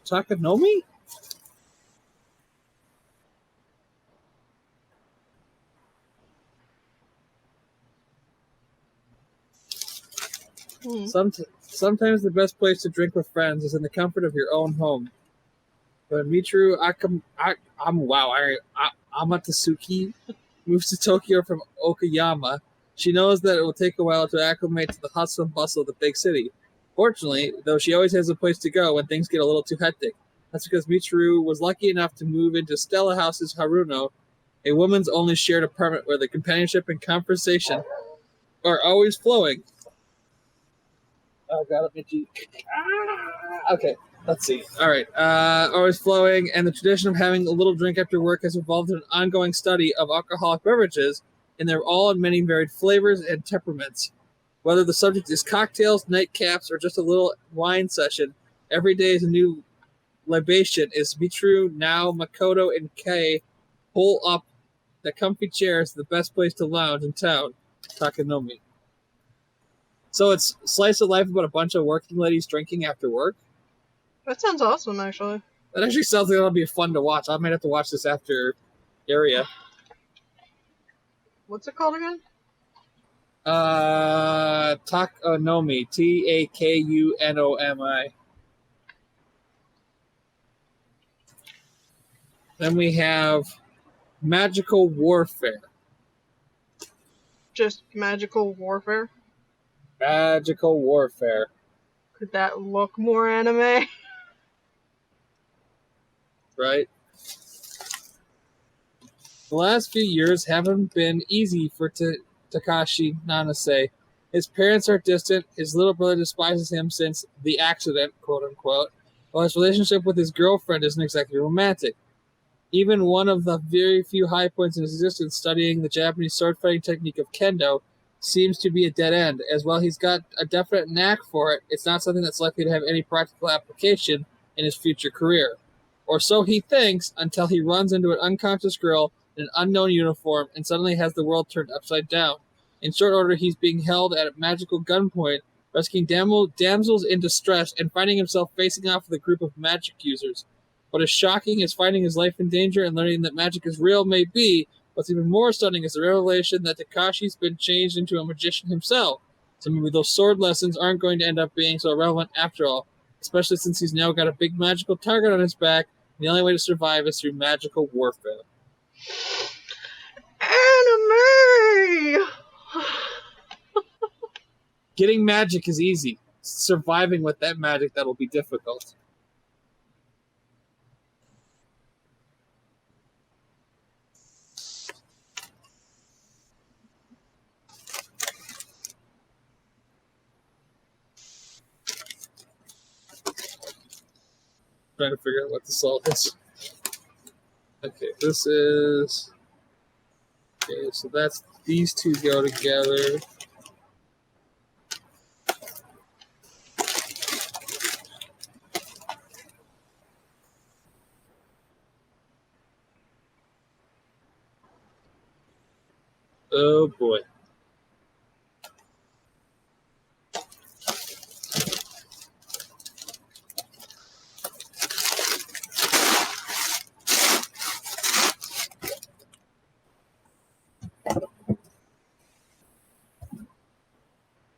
Takanomi? Sometimes the best place to drink with friends is in the comfort of your own home. When Michiru Amatsuki moves to Tokyo from Okayama, she knows that it will take a while to acclimate to the hustle and bustle of the big city. Fortunately, though, she always has a place to go when things get a little too hectic. That's because Michiru was lucky enough to move into Stella House's Haruno, a woman's only shared apartment where the companionship and conversation are always flowing. Oh, God, let me cheat. Okay, let's see. All right, always flowing, and the tradition of having a little drink after work has evolved into an ongoing study of alcoholic beverages, and they're all in many varied flavors and temperaments. Whether the subject is cocktails, nightcaps, or just a little wine session, every day is a new libation. Is Michiru, now Makoto, and Kei pull up the comfy chairs, the best place to lounge in town, Takanomi. So it's slice of life about a bunch of working ladies drinking after work. That sounds awesome, actually. That actually sounds like it'll be fun to watch. I might have to watch this after Area. What's it called again? Takunomi. Takunomi. Then we have Magical Warfare. Just magical warfare? Magical Warfare. Could that look more anime? Right? The last few years haven't been easy for Takashi Nanase. His parents are distant, his little brother despises him since the accident, quote-unquote, while his relationship with his girlfriend isn't exactly romantic. Even one of the very few high points in his existence, studying the Japanese sword-fighting technique of kendo, seems to be a dead end. As well, he's got a definite knack for it. It's not something that's likely to have any practical application in his future career. Or so he thinks, until he runs into an unconscious girl in an unknown uniform and suddenly has the world turned upside down. In short order, he's being held at a magical gunpoint, rescuing damsels in distress and finding himself facing off with a group of magic users. What is shocking is finding his life in danger and learning that magic is real may be. What's even more stunning is the revelation that Takashi's been changed into a magician himself. So maybe those sword lessons aren't going to end up being so relevant after all, especially since he's now got a big magical target on his back, and the only way to survive is through magical warfare. Anime! Getting magic is easy. Surviving with that magic that'll be difficult. Trying to figure out what the salt is. Okay, this is... Okay, so that's... These two go together. Oh boy.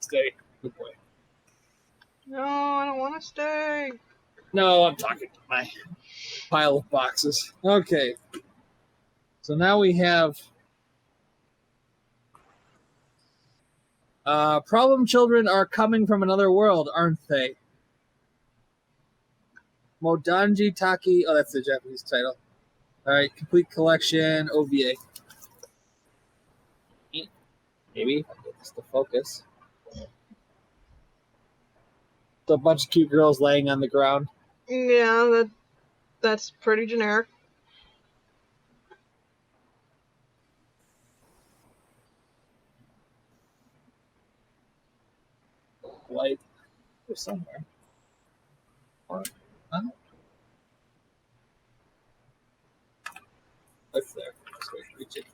Stay. Good boy. No, I don't want to stay. No, I'm talking to my pile of boxes. Okay. So now we have problem children are coming from another world, aren't they? Modanji Taki. Oh, that's the Japanese title. All right, complete collection, OVA. Maybe if I get this to focus. So a bunch of cute girls laying on the ground. Yeah, that's pretty generic. Light. There's somewhere. Or, huh? That's there. Let's go reach it.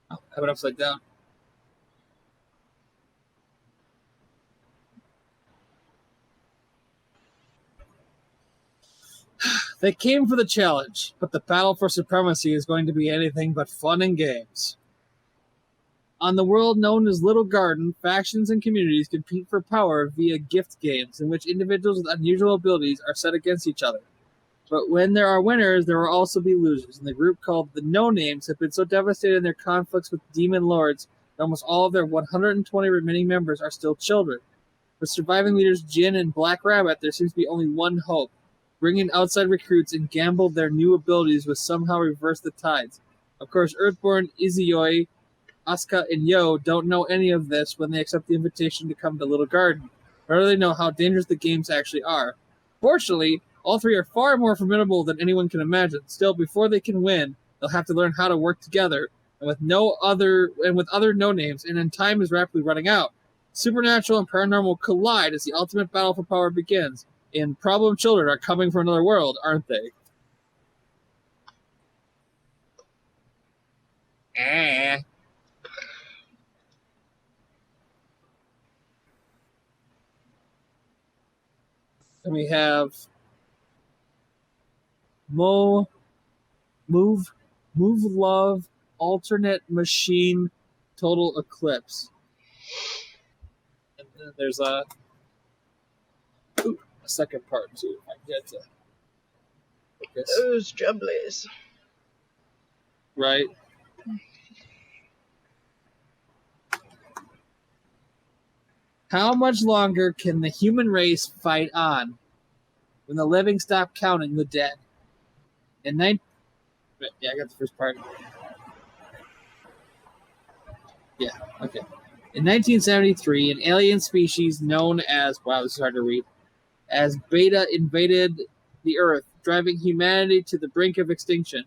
Oh, I have it upside down. They came for the challenge, but the battle for supremacy is going to be anything but fun and games. On the world known as Little Garden, factions and communities compete for power via gift games, in which individuals with unusual abilities are set against each other. But when there are winners, there will also be losers, and the group called the No Names have been so devastated in their conflicts with demon lords that almost all of their 120 remaining members are still children. For surviving leaders Jin and Black Rabbit, there seems to be only one hope. Bring in outside recruits and gamble their new abilities would somehow reverse the tides. Of course, Earthborn, Izuyoi, Asuka, and Yo don't know any of this when they accept the invitation to come to Little Garden, nor do they know how dangerous the games actually are. Fortunately, all three are far more formidable than anyone can imagine. Still, before they can win, they'll have to learn how to work together, and with other no-names, and then time is rapidly running out. Supernatural and paranormal collide as the ultimate battle for power begins, and problem children are coming from another world, aren't they? And we have Move Love, Alternate Machine, Total Eclipse. And then there's a second part too. If I get to focus. Those jubblies. Right. How much longer can the human race fight on when the living stop counting the dead? I got the first part. Yeah, okay. In 1973, an alien species known as, wow, this is hard to read, as Beta invaded the Earth, driving humanity to the brink of extinction.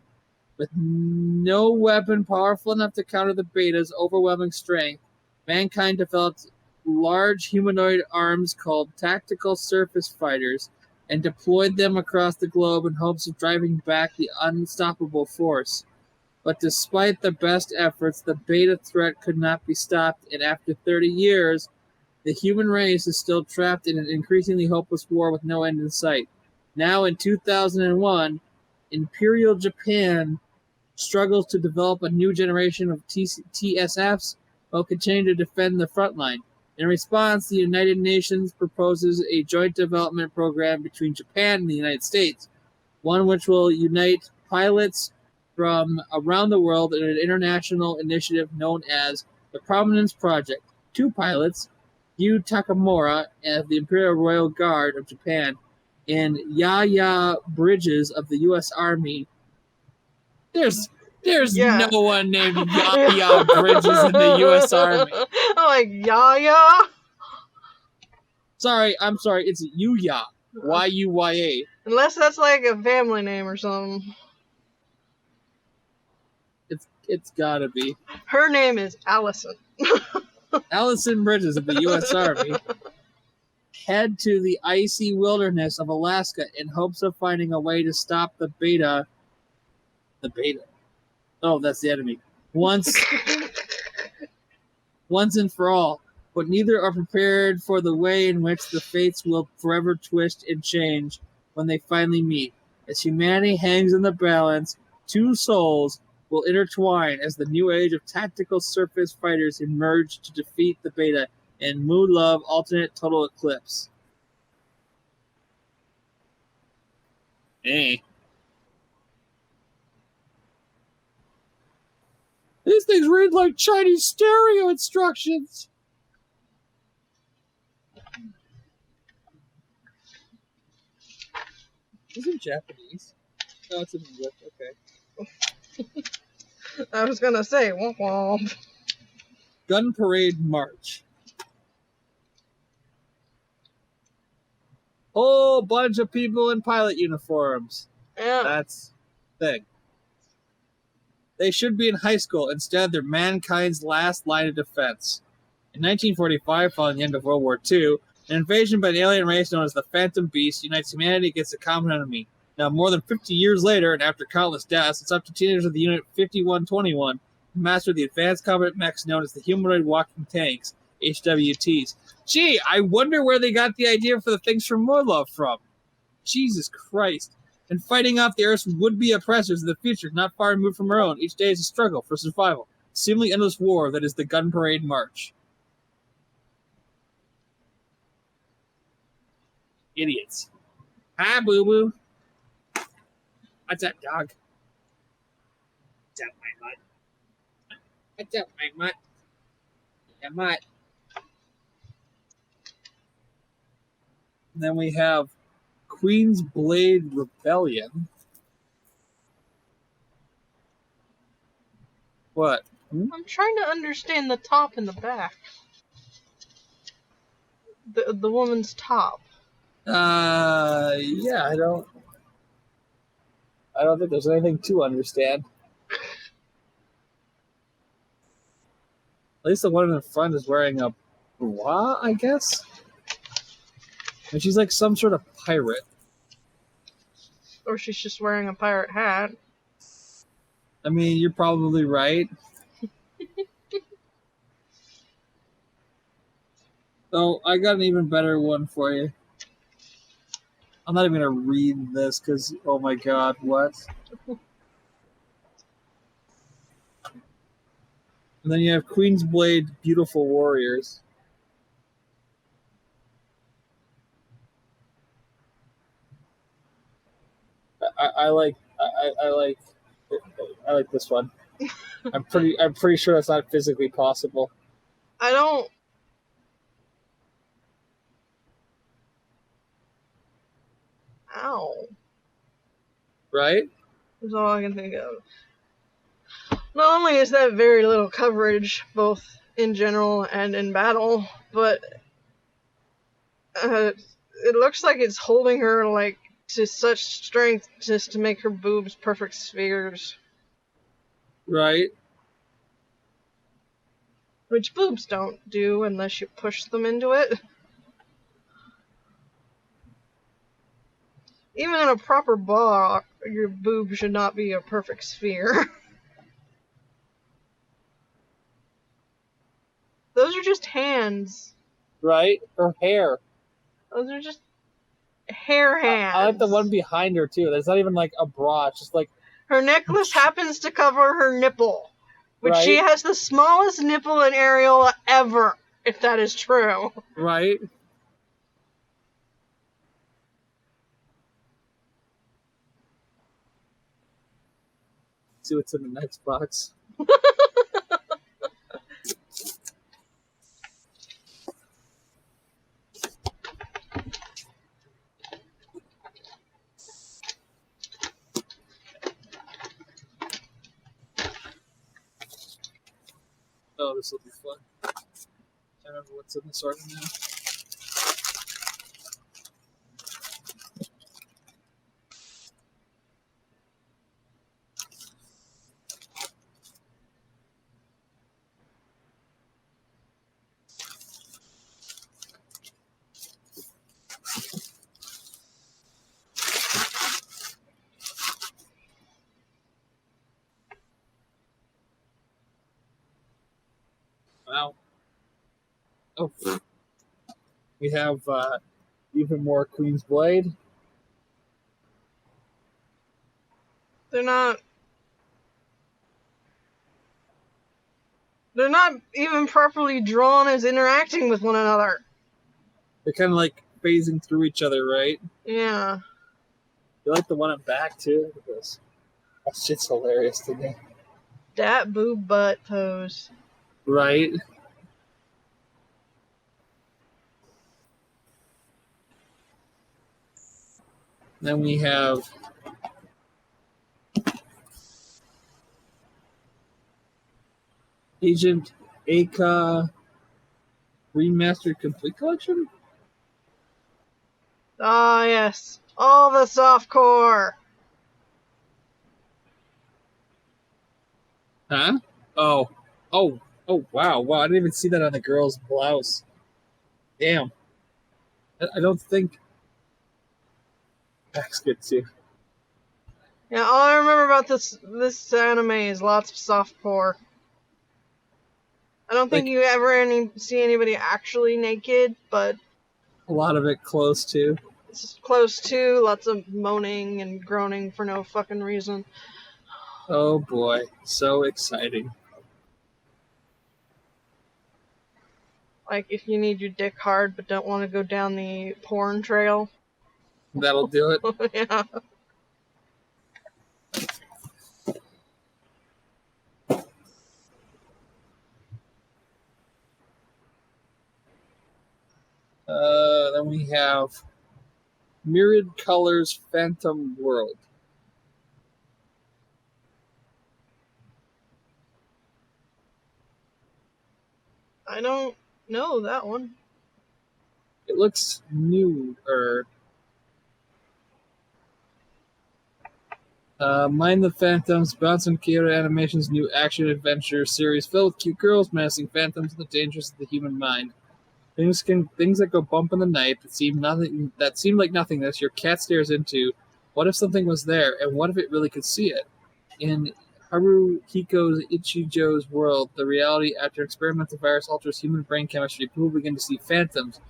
With no weapon powerful enough to counter the Beta's overwhelming strength, mankind developed large humanoid arms called tactical surface fighters and deployed them across the globe in hopes of driving back the unstoppable force. But despite the best efforts, the Beta threat could not be stopped, and after 30 years, the human race is still trapped in an increasingly hopeless war with no end in sight. Now, in 2001, Imperial Japan struggles to develop a new generation of TSFs while continuing to defend the front line. In response, the United Nations proposes a joint development program between Japan and the United States, one which will unite pilots from around the world in an international initiative known as the Prominence Project. Two pilots, Yu Takamura of the Imperial Royal Guard of Japan and Yaya Bridges of the U.S. Army. There's no one named Yaya Bridges in the U.S. Army. I'm like, Yaya? I'm sorry, it's Yuya. Y-U-Y-A. Unless that's like a family name or something. It's gotta be. Her name is Allison. Allison Bridges of the U.S. Army head to the icy wilderness of Alaska in hopes of finding a way to stop the Beta. The Beta. Oh, that's the enemy. Once and for all. But neither are prepared for the way in which the fates will forever twist and change when they finally meet. As humanity hangs in the balance, two souls will intertwine as the new age of tactical surface fighters emerge to defeat the Beta in Mood Love Alternate Total Eclipse. Hey. These things read like Chinese stereo instructions. Is it Japanese? No, it's in English. Okay. I was gonna say, womp womp. Gun Parade March. Whole bunch of people in pilot uniforms. Yeah. That's the thing. They should be in high school. Instead, they're mankind's last line of defense. In 1945, following the end of World War II, an invasion by an alien race known as the Phantom Beast unites humanity against a common enemy. Now, more than 50 years later, and after countless deaths, it's up to teenagers of the Unit 5121 to master the advanced combat mechs known as the Humanoid Walking Tanks, HWTs. Gee, I wonder where they got the idea for the things from Morlov from. Jesus Christ. And fighting off the Earth's would-be oppressors in the future, not far removed from our own. Each day is a struggle for survival. A seemingly endless war that is the Gun Parade March. Idiots. Hi, boo-boo. What's up, dog? What's up, my mutt? What's up, my mutt? Yeah, mutt. And then we have Queen's Blade Rebellion. What? I'm trying to understand the top and the back. The woman's top. Yeah, I don't think there's anything to understand. At least the one in the front is wearing a bra, I guess? And she's like some sort of pirate. Or she's just wearing a pirate hat. I mean, you're probably right. So I got an even better one for you. I'm not even going to read this because, oh my god, what? And then you have Queen's Blade Beautiful Warriors. I like this one. I'm pretty sure that's not physically possible. I don't... Ow. Right? That's all I can think of. Not only is that very little coverage, both in general and in battle, but it looks like it's holding her like to such strength just to make her boobs perfect spheres. Right. Which boobs don't do unless you push them into it. Even in a proper bra, your boob should not be a perfect sphere. Those are just hands. Right? Her hair. Those are just hair hands. I like the one behind her, too. There's not even like a bra. It's just like... Her necklace happens to cover her nipple. Which right? She has the smallest nipple in areola ever, if that is true. Right? See what's in the next box. Oh, this will be fun. I don't remember what's in this order now. Wow. Oh. We have even more Queen's Blade. They're not even properly drawn as interacting with one another. They're kind of like phasing through each other, right? Yeah. You like the one in back, too? Look at this. That shit's hilarious to me. Dat boob butt pose. Right? Then we have Agent Aka Remastered Complete Collection? Ah, yes. All the softcore. Huh? Oh, wow. I didn't even see that on the girl's blouse. Damn. I don't think that's good too. Yeah, all I remember about this anime is lots of softcore. I don't think you ever see anybody actually naked, but a lot of it close to. It's close to lots of moaning and groaning for no fucking reason. Oh boy, so exciting. Like if you need your dick hard but don't want to go down the porn trail. That'll do it. Yeah. Then we have Myriad Colors Phantom World. I don't know that one. It looks newer. Mind the Phantoms, Bounce and Kyoto Animation's new action-adventure series filled with cute girls menacing phantoms and the dangers of the human mind. Things that go bump in the night that seem like nothingness your cat stares into. What if something was there, and what if it really could see it? In Haruhiko's Ichijo's world, the reality after experimental virus alters human brain chemistry, people begin to see phantoms.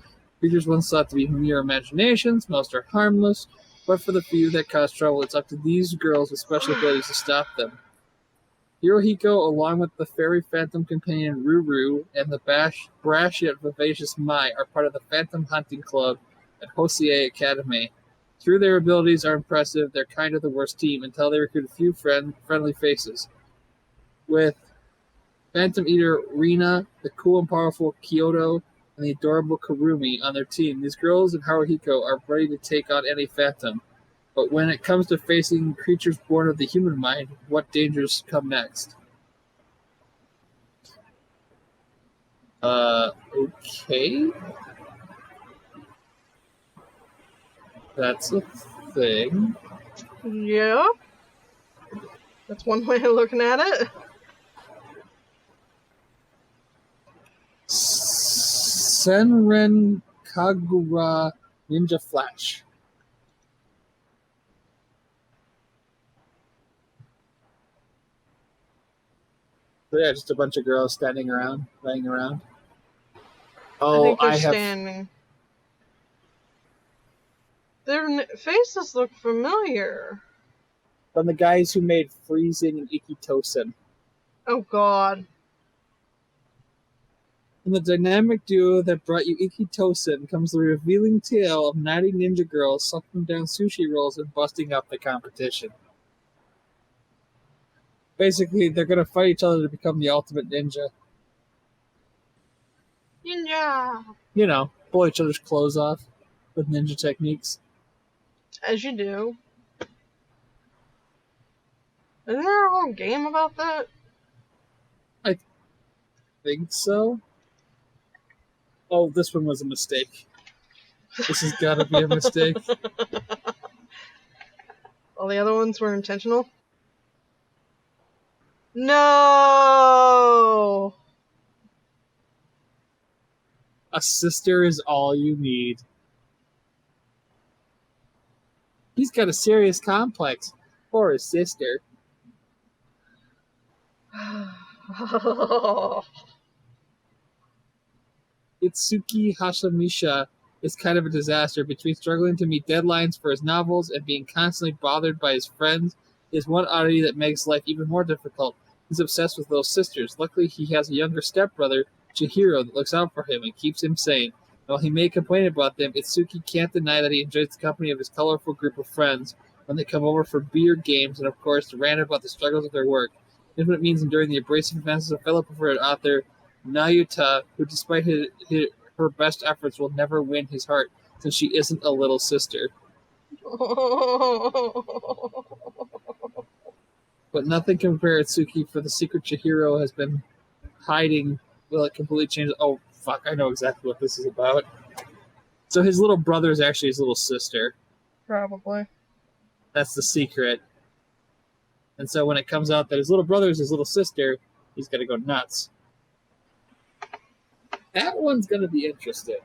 Creatures once thought to be mere imaginations, most are harmless, but for the few that cause trouble, it's up to these girls with special abilities to stop them. Hirohiko, along with the fairy phantom companion Ruru and the brash yet vivacious Mai, are part of the Phantom Hunting Club at Hosie Academy. Through their abilities are impressive, they're kind of the worst team until they recruit a few friendly faces. With Phantom Eater Rina, the cool and powerful Kyoto, and the adorable Kurumi on their team, these girls and Haruhiko are ready to take on any phantom. But when it comes to facing creatures born of the human mind, what dangers come next? Okay. That's a thing. Yeah. That's one way of looking at it. Senran Kagura Ninja Flash. So yeah, just a bunch of girls standing around, laying around. Oh, I think they're have standing. Their faces look familiar. from the guys who made Freezing and Ikitosen. Oh god. From the dynamic duo that brought you Ikitosen comes the revealing tale of 90 ninja girls sucking down sushi rolls and busting up the competition. Basically, they're going to fight each other to become the ultimate ninja. Ninja! You know, pull each other's clothes off with ninja techniques. As you do. Isn't there a whole game about that? I think so. Oh, this one was a mistake. This has got to be a mistake. All the other ones were intentional? No! A sister is all you need. He's got a serious complex for his sister. Itsuki Hashamisha is kind of a disaster. Between struggling to meet deadlines for his novels and being constantly bothered by his friends, he has one oddity that makes life even more difficult. He's obsessed with little sisters. Luckily, he has a younger stepbrother, Chihiro, that looks out for him and keeps him sane. While he may complain about them, Itsuki can't deny that he enjoys the company of his colorful group of friends when they come over for beer games and, of course, to rant about the struggles of their work. Even if it means enduring the abrasive advances of fellow preferred author Nayuta, who, despite her best efforts, will never win his heart since she isn't a little sister. But nothing can compare Itsuki, for the secret Chihiro has been hiding will it completely change. Oh, fuck, I know exactly what this is about. So his little brother is actually his little sister. Probably. That's the secret. And so when it comes out that his little brother is his little sister, he's going to go nuts. That one's going to be interesting.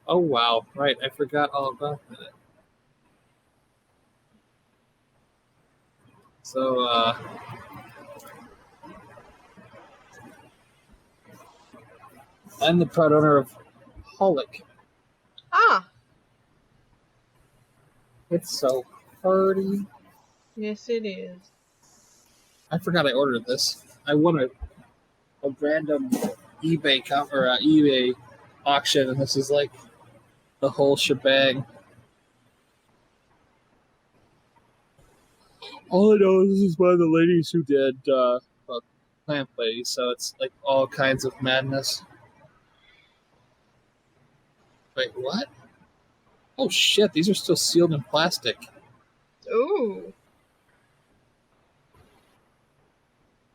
Oh, wow. Right, I forgot all about that. So, I'm the proud owner of Holic. Ah! It's so pretty. Yes, it is. I forgot I ordered this. I won a random eBay eBay auction, and this is like the whole shebang. All I know is this is one of the ladies who did Plant Lady, so it's like all kinds of madness. Wait, what? Oh shit, these are still sealed in plastic. Ooh.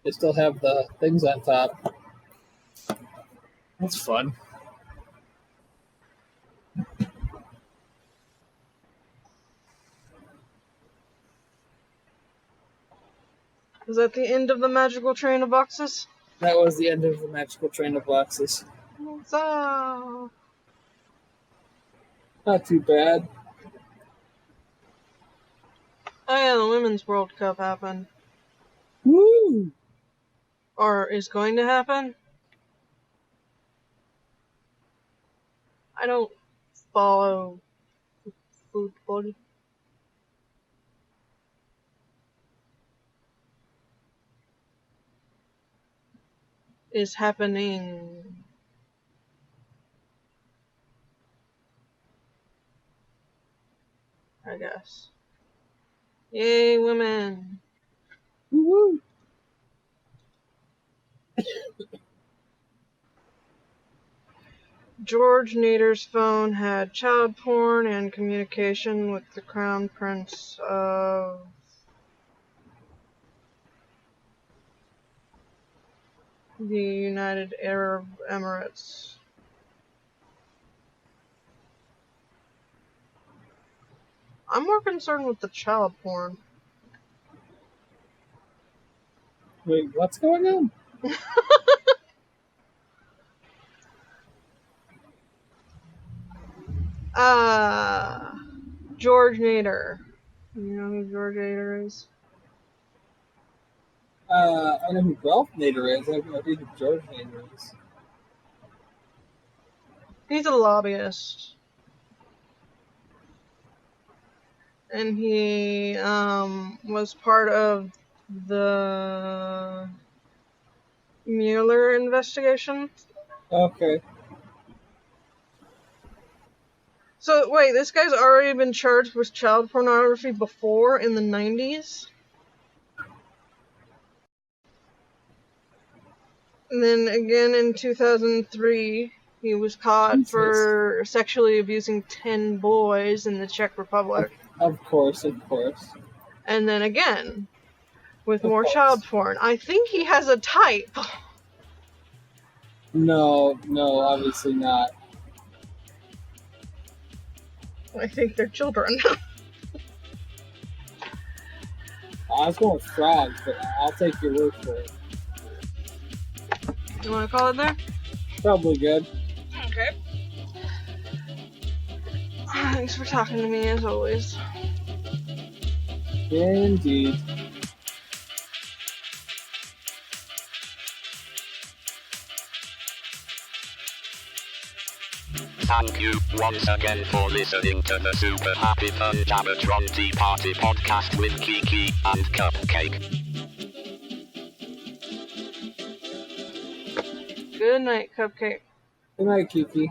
They still have the things on top. That's fun. Is that the end of the magical train of boxes? That was the end of the magical train of boxes. So... Not too bad. Oh yeah, the Women's World Cup happened. Woo! Or is going to happen. I don't follow football. Is happening. I guess. Yay, women. Woo! George Nader's phone had child porn and communication with the Crown Prince of the United Arab Emirates. I'm more concerned with the child porn. Wait, what's going on? George Nader. You know who George Nader is? I know who Ralph Nader is. I have no idea who George Nader is. He's a lobbyist. And he was part of the Mueller investigation. Okay. So, wait, this guy's already been charged with child pornography before in the 90s? And then again in 2003, he was caught for sexually abusing 10 boys in the Czech Republic. Of course, of course. And then again, with more child porn. I think he has a type. No, obviously not. I think they're children. I was going with frogs, but I'll take your word for it. You want to call it there? Probably good. Okay. Thanks for talking to me, as always. Indeed. Thank you once again for listening to the Super Happy Fun Jabbertron Tea Party podcast with Kiki and Cupcake. Good night, Cupcake. Good night, Kiki.